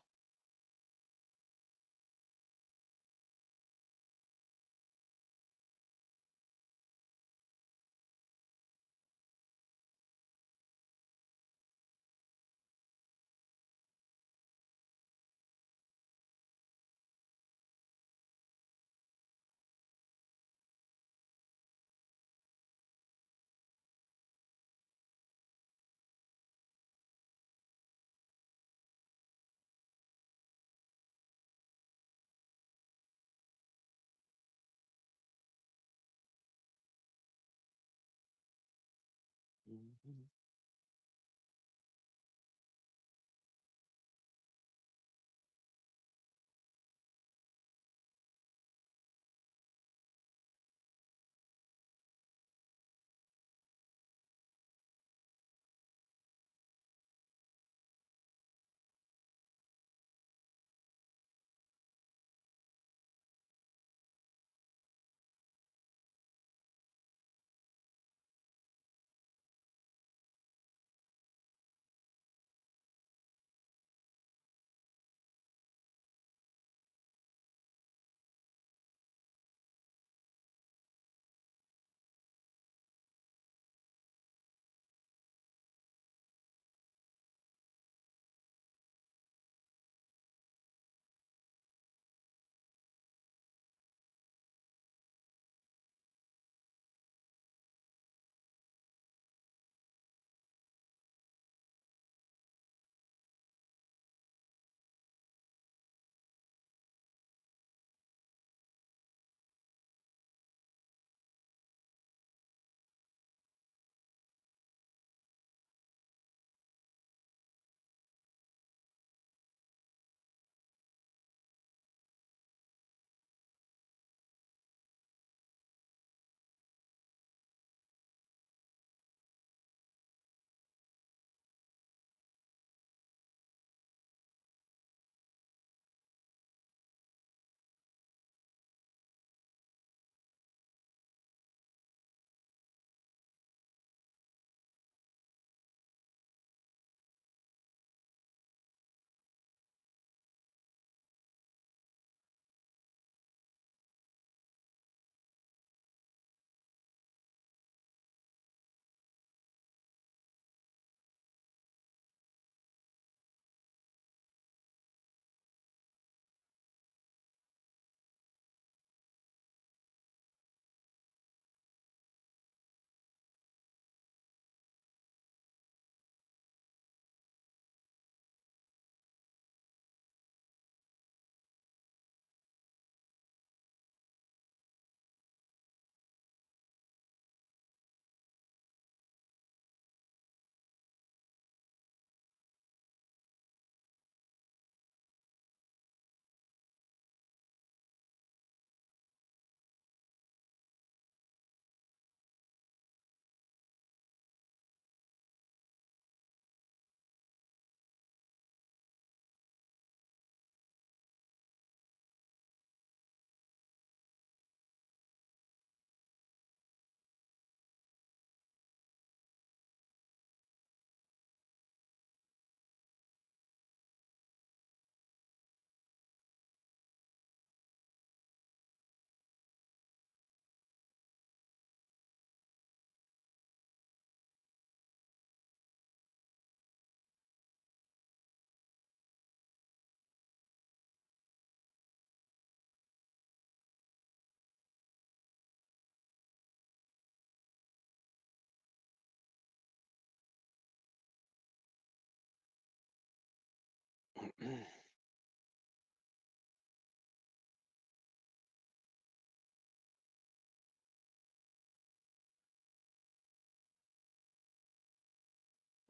Mhm.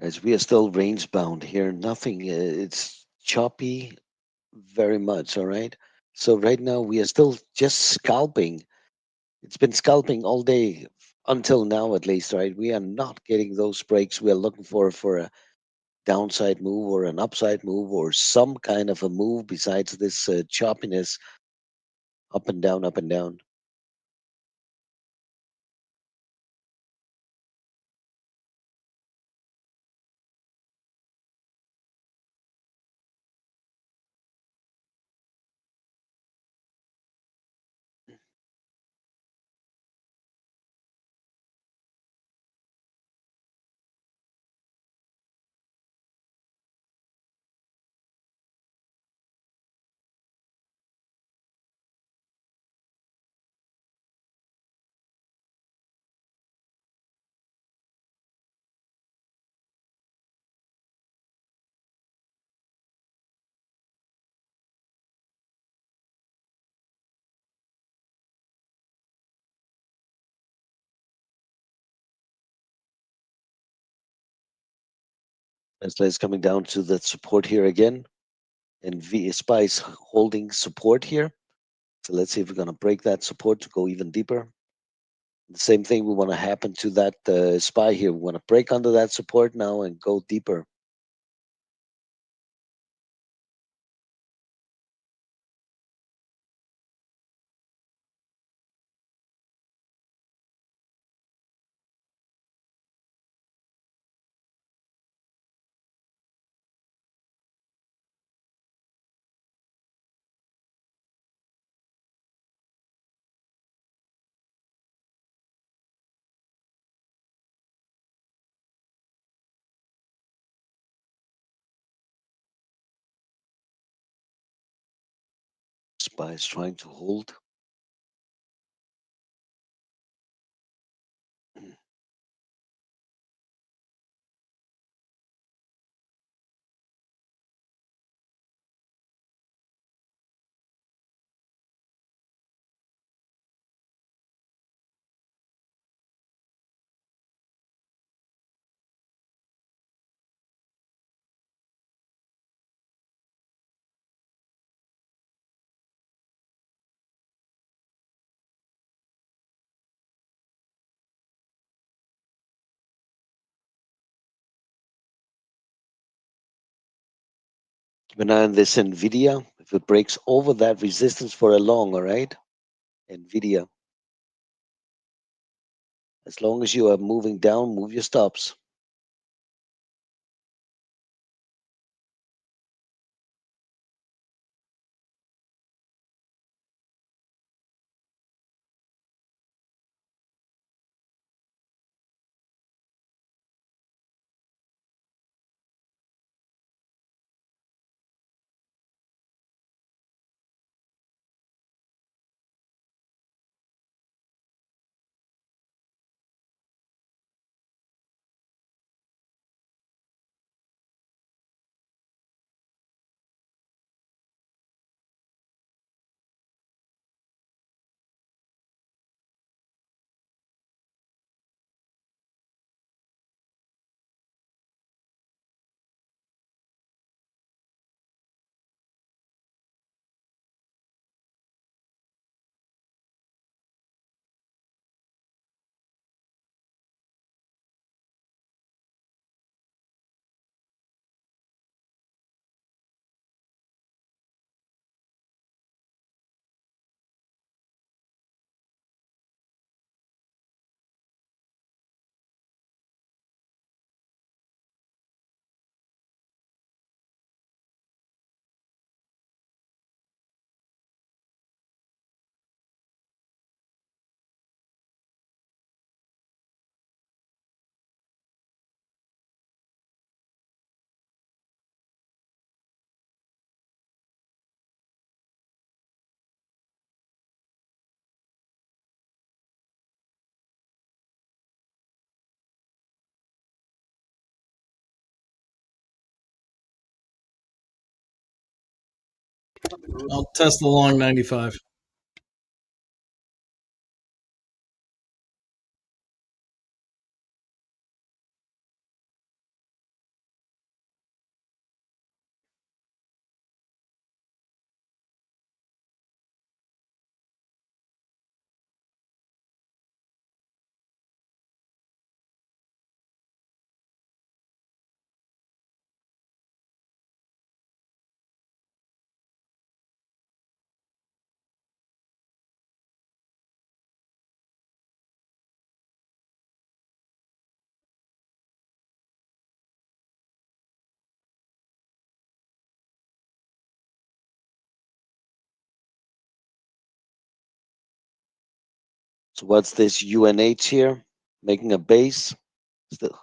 As we are still range bound here, nothing, it's choppy very much, all right? So right now we are still just scalping. It's been scalping all day until now, at least, right? We are not getting those breaks we are looking for a downside move or an upside move or some kind of a move besides this choppiness up and down, up and down. Tesla is coming down to the support here again, and V SPY is holding support here. So let's see if we're going to break that support to go even deeper. The same thing we want to happen to that SPY here. We want to break under that support now and go deeper. SPY is trying to hold. Keep an eye on this NVIDIA. If it breaks over that resistance for a long, all right? NVIDIA. As long as you are moving down, move your stops. I'll test the long 95. So what's this UNH here? Making a base. Still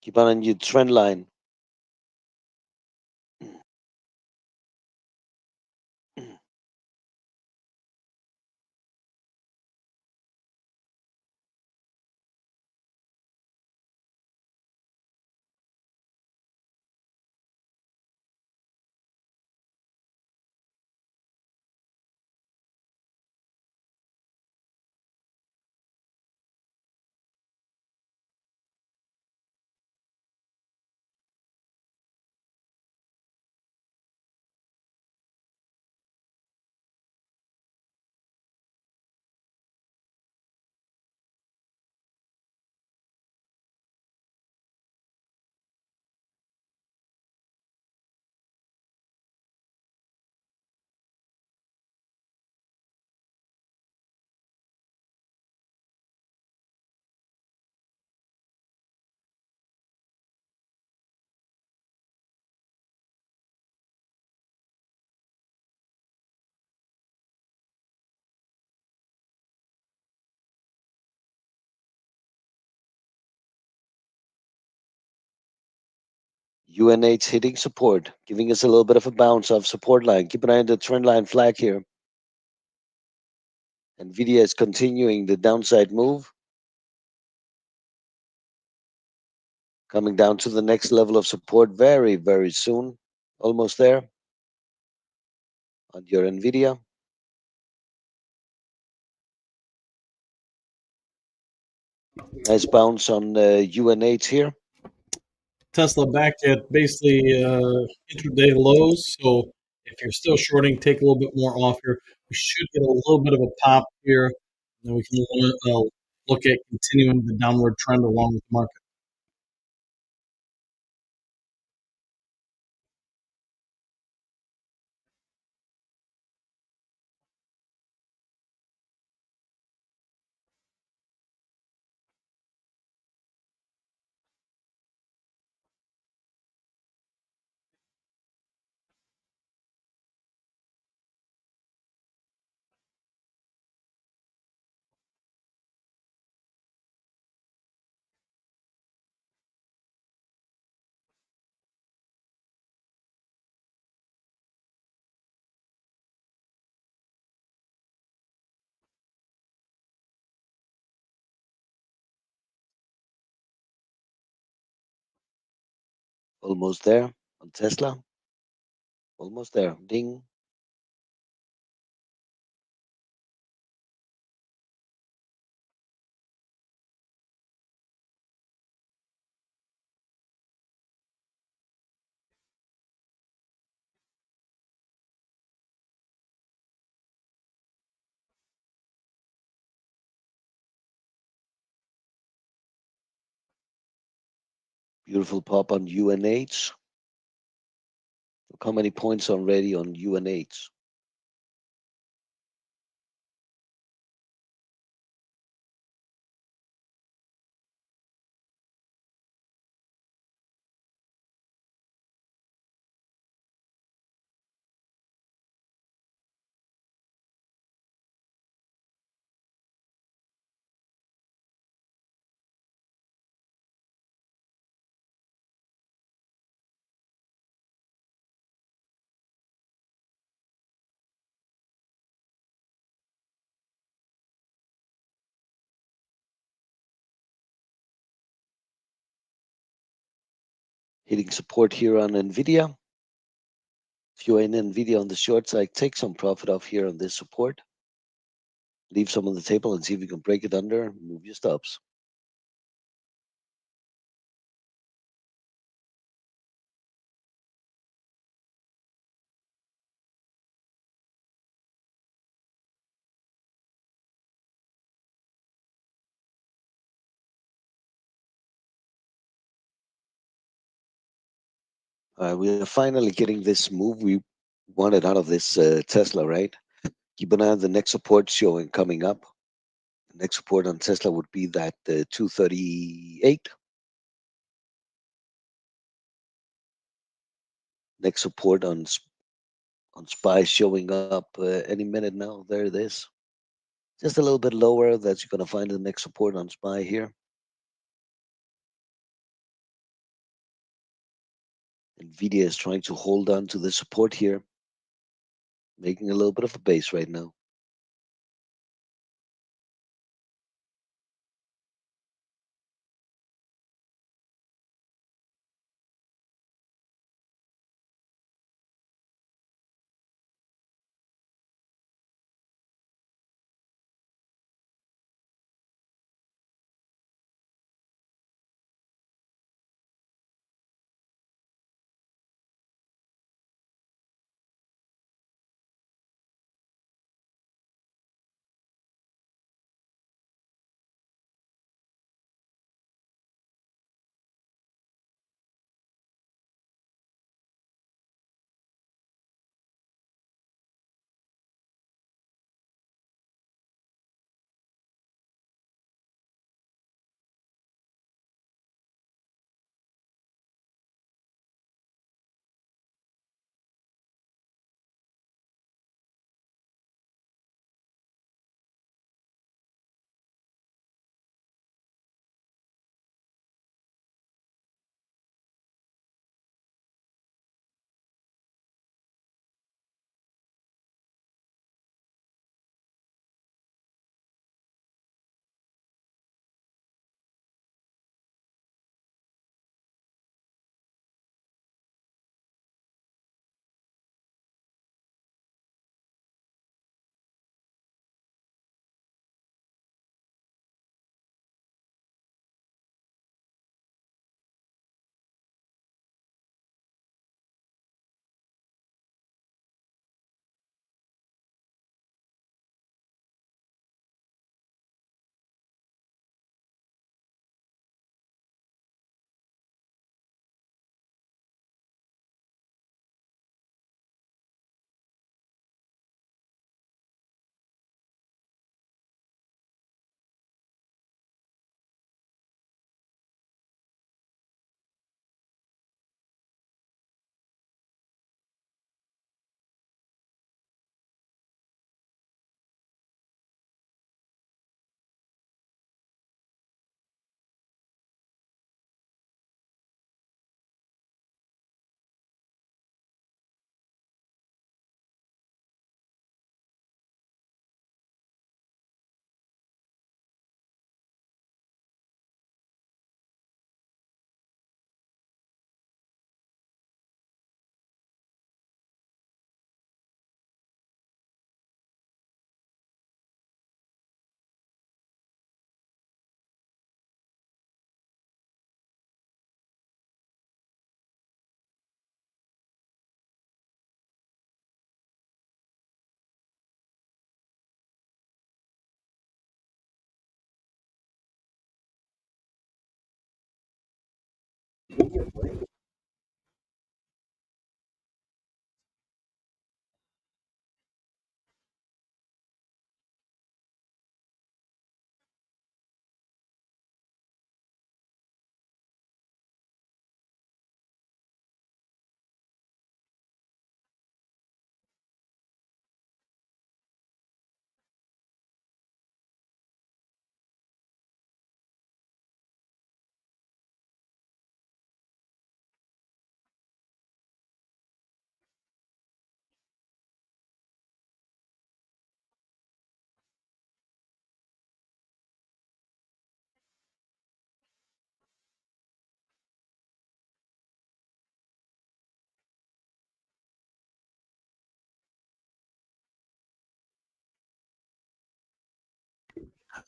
keep on your trend line. UNH hitting support, giving us a little bit of a bounce off support line. Keep an eye on the trend line flag here. Nvidia is continuing the downside move, coming down to the next level of support very, very soon. Almost there on your Nvidia. Nice bounce on UNH here. Tesla back at basically intraday lows. So if you're still shorting, take a little bit more off here. We should get a little bit of a pop here. And then we can look at continuing the downward trend along with the market. Almost there on Tesla. Almost there. Ding. Beautiful pop on UNH. Look how many points already on UNH. Hitting support here on Nvidia. If you're in NVIDIA on the short side, take some profit off here on this support. Leave some on the table and see if you can break it under. Move your stops. We are finally getting this move we wanted out of this Tesla, right? Keep an eye on the next support showing coming up. The next support on Tesla would be that 238. Next support on SPY showing up any minute now. There it is. Just a little bit lower. That's you're going to find the next support on SPY here. NVIDIA is trying to hold on to the support here, making a little bit of a base right now.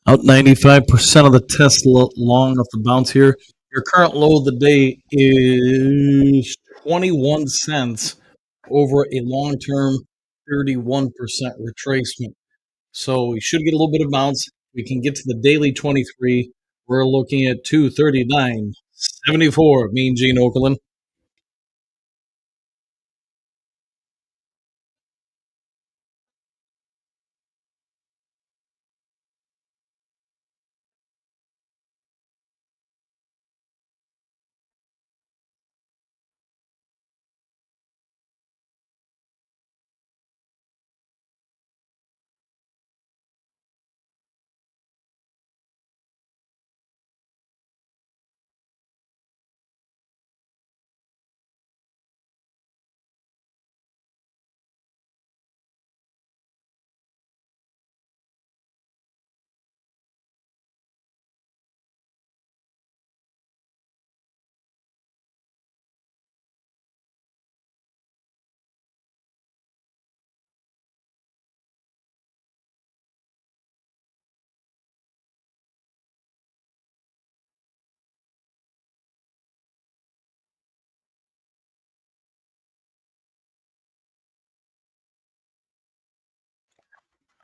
Out 95% of the Tesla long off the bounce here. Your current low of the day is 21 cents over a long term 31% retracement. So we should get a little bit of bounce. We can get to the daily 23. We're looking at 239.74. Mean Gene Okerlund.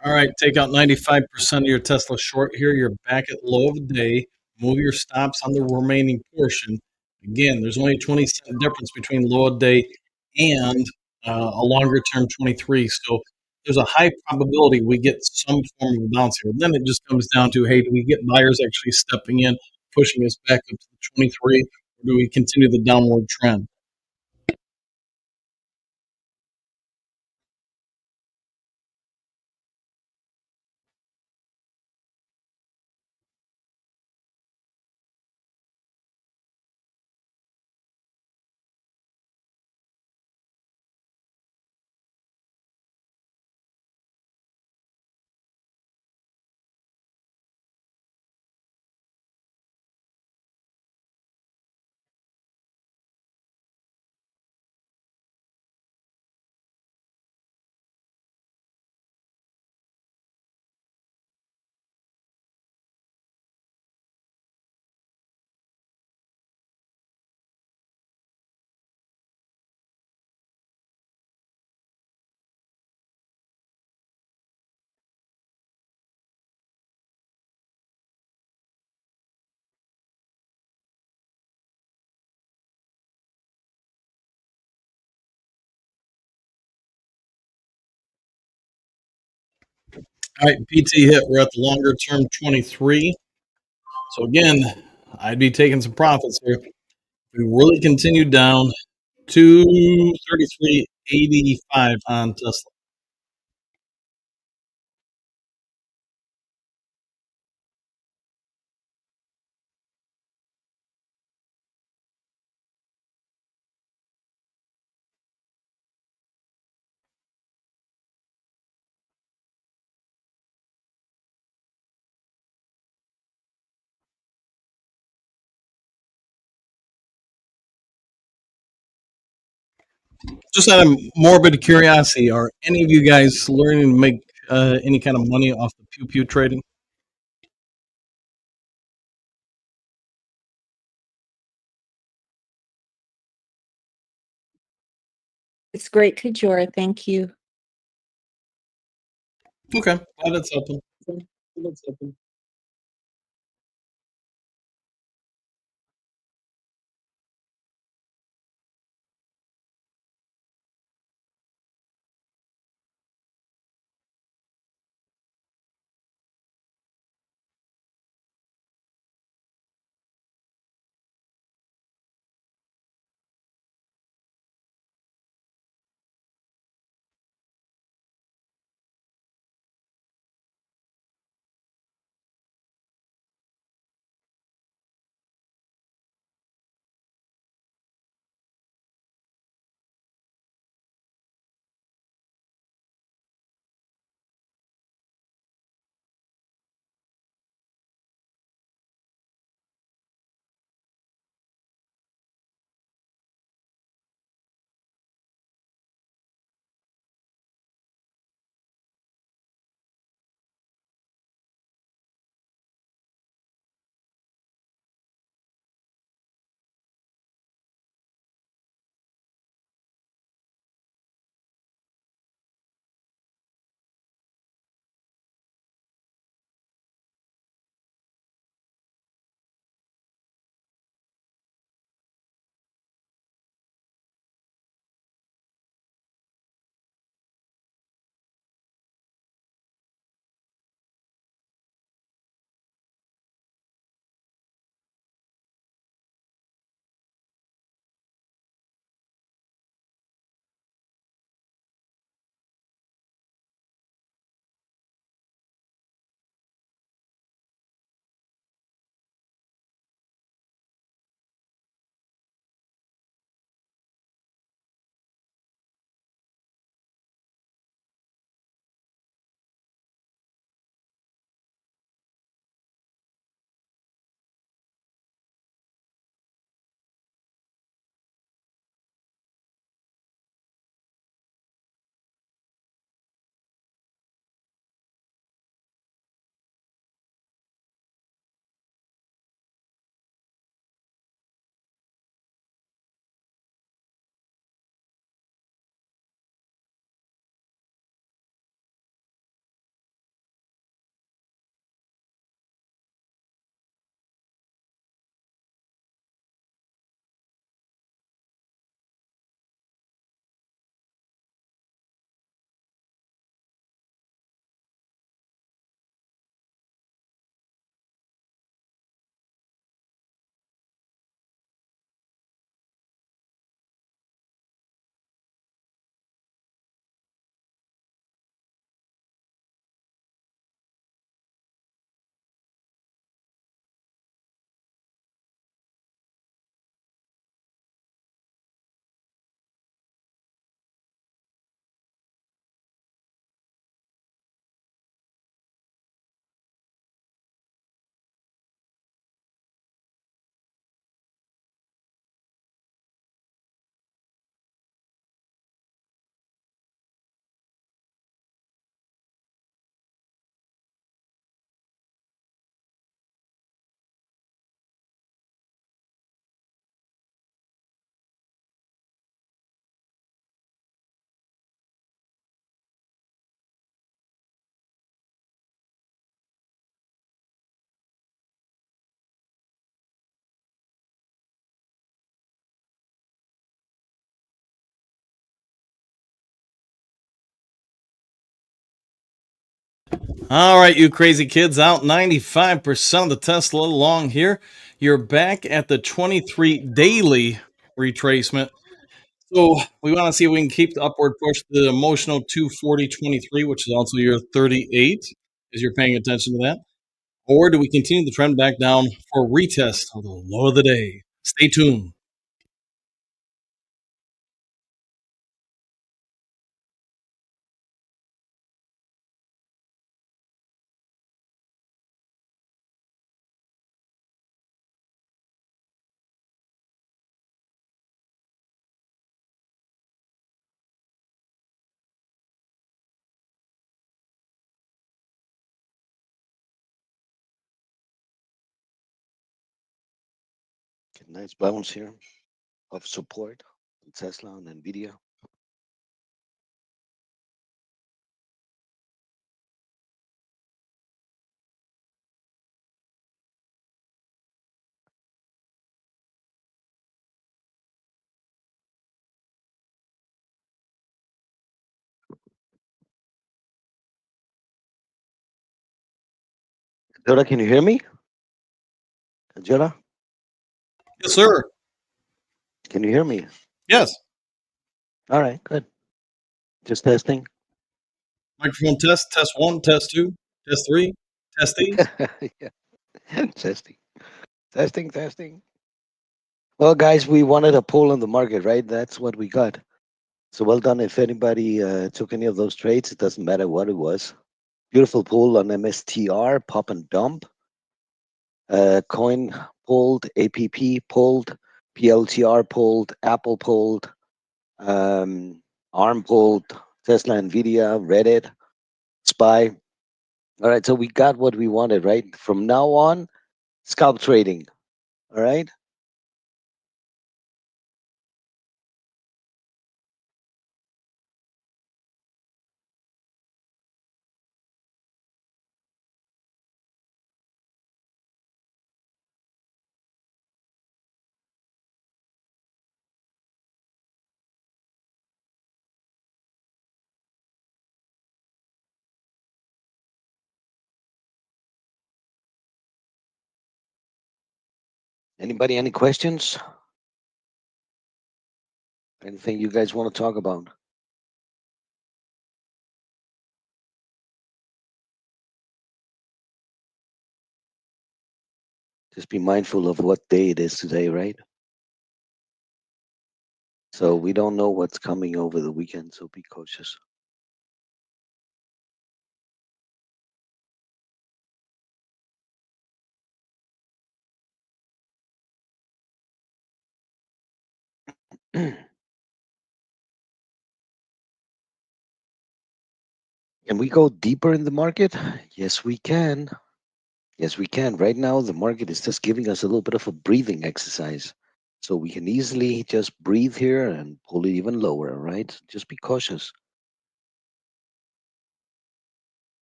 All right, take out 95% of your Tesla short here. You're back at low of the day. Move your stops on the remaining portion. Again, there's only a 20-cent difference between low of the day and a longer term 23. So there's a high probability we get some form of bounce here. Then it just comes down to, hey, do we get buyers actually stepping in, pushing us back up to the 23, or do we continue the downward trend? All right, PT hit. We're at the longer term 23. So again, I'd be taking some profits here. We really continued down to 33.85 on Tesla. Just out of morbid curiosity, are any of you guys learning to make any kind of money off the pew pew trading? It's great to Jora. Thank you. Okay, glad it's helping. Glad it's helping. All right, you crazy kids, out 95% of the Tesla along here. You're back at the 23 daily retracement. So we want to see if we can keep the upward push, the emotional 240.23, which is also your 38, as you're paying attention to that. Or do we continue the trend back down for a retest of the low of the day? Stay tuned. Get a nice bounce here of support on Tesla and Nvidia. Jora, can you hear me? Jora, Yes, sir. can you hear me? Yes. All right, good. Just testing. Microphone test, test one, test two, test three, test eight. Yeah. Testing, testing. Well, guys, we wanted a pull on the market, right? That's what we got. So well done. If anybody took any of those trades, it doesn't matter what it was. Beautiful pull on MSTR, pop and dump. Coin pulled, APP pulled, PLTR pulled, Apple pulled, ARM pulled, Tesla, Nvidia, Reddit, SPY. All right, so we got what we wanted, right? From now on, scalp trading. All right. Anybody, any questions? Anything you guys want to talk about? Just be mindful of what day it is today, right? So we don't know what's coming over the weekend, so be cautious. Can we go deeper in the market? Yes, we can. Yes, we can. Right now, the market is just giving us a little bit of a breathing exercise. So we can easily just breathe here and pull it even lower, right? Just be cautious.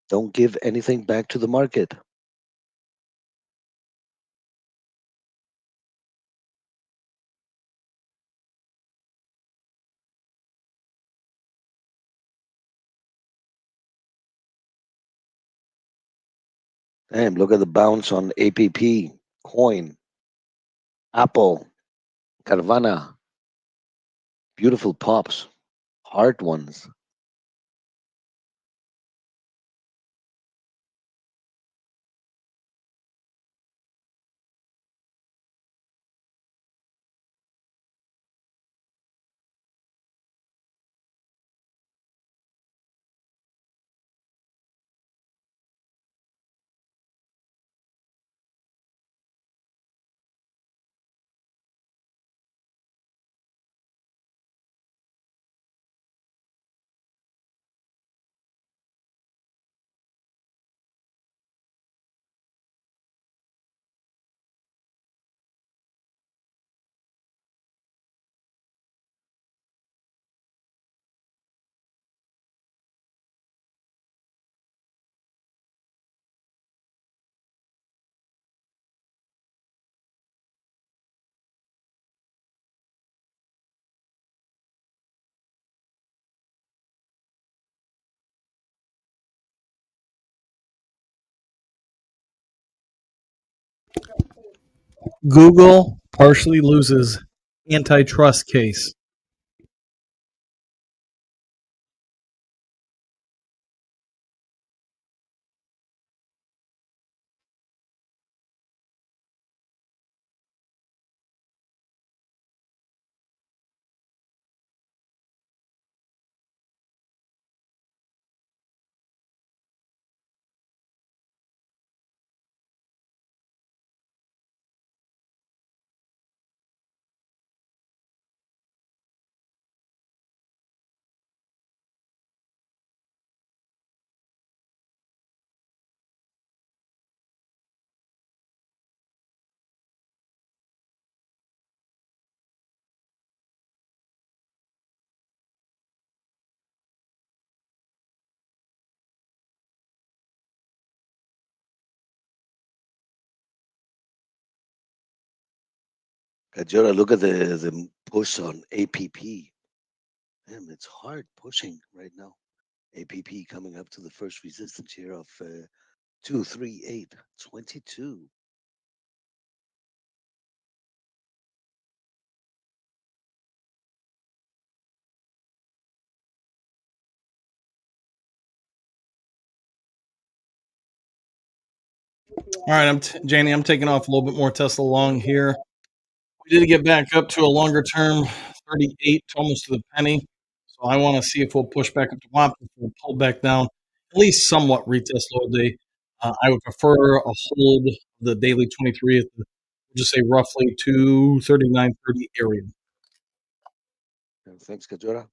Don't give anything back to the market. Damn, look at the bounce on APP, Coin, Apple, Carvana. Beautiful pops, hard ones. Google partially loses antitrust case. Kajora, look at the push on APP. Damn, it's hard pushing right now. APP coming up to the first resistance here of 238.22. All right, Janie. I'm taking off a little bit more Tesla long here. We did get back up to a longer term 38, almost to the penny. So I want to see if we'll push back up to WAP, if we'll pull back down, at least somewhat retest low day. I would prefer a hold of the daily 23 at the, we'll just say roughly 239.30 area. Thanks, Kajora.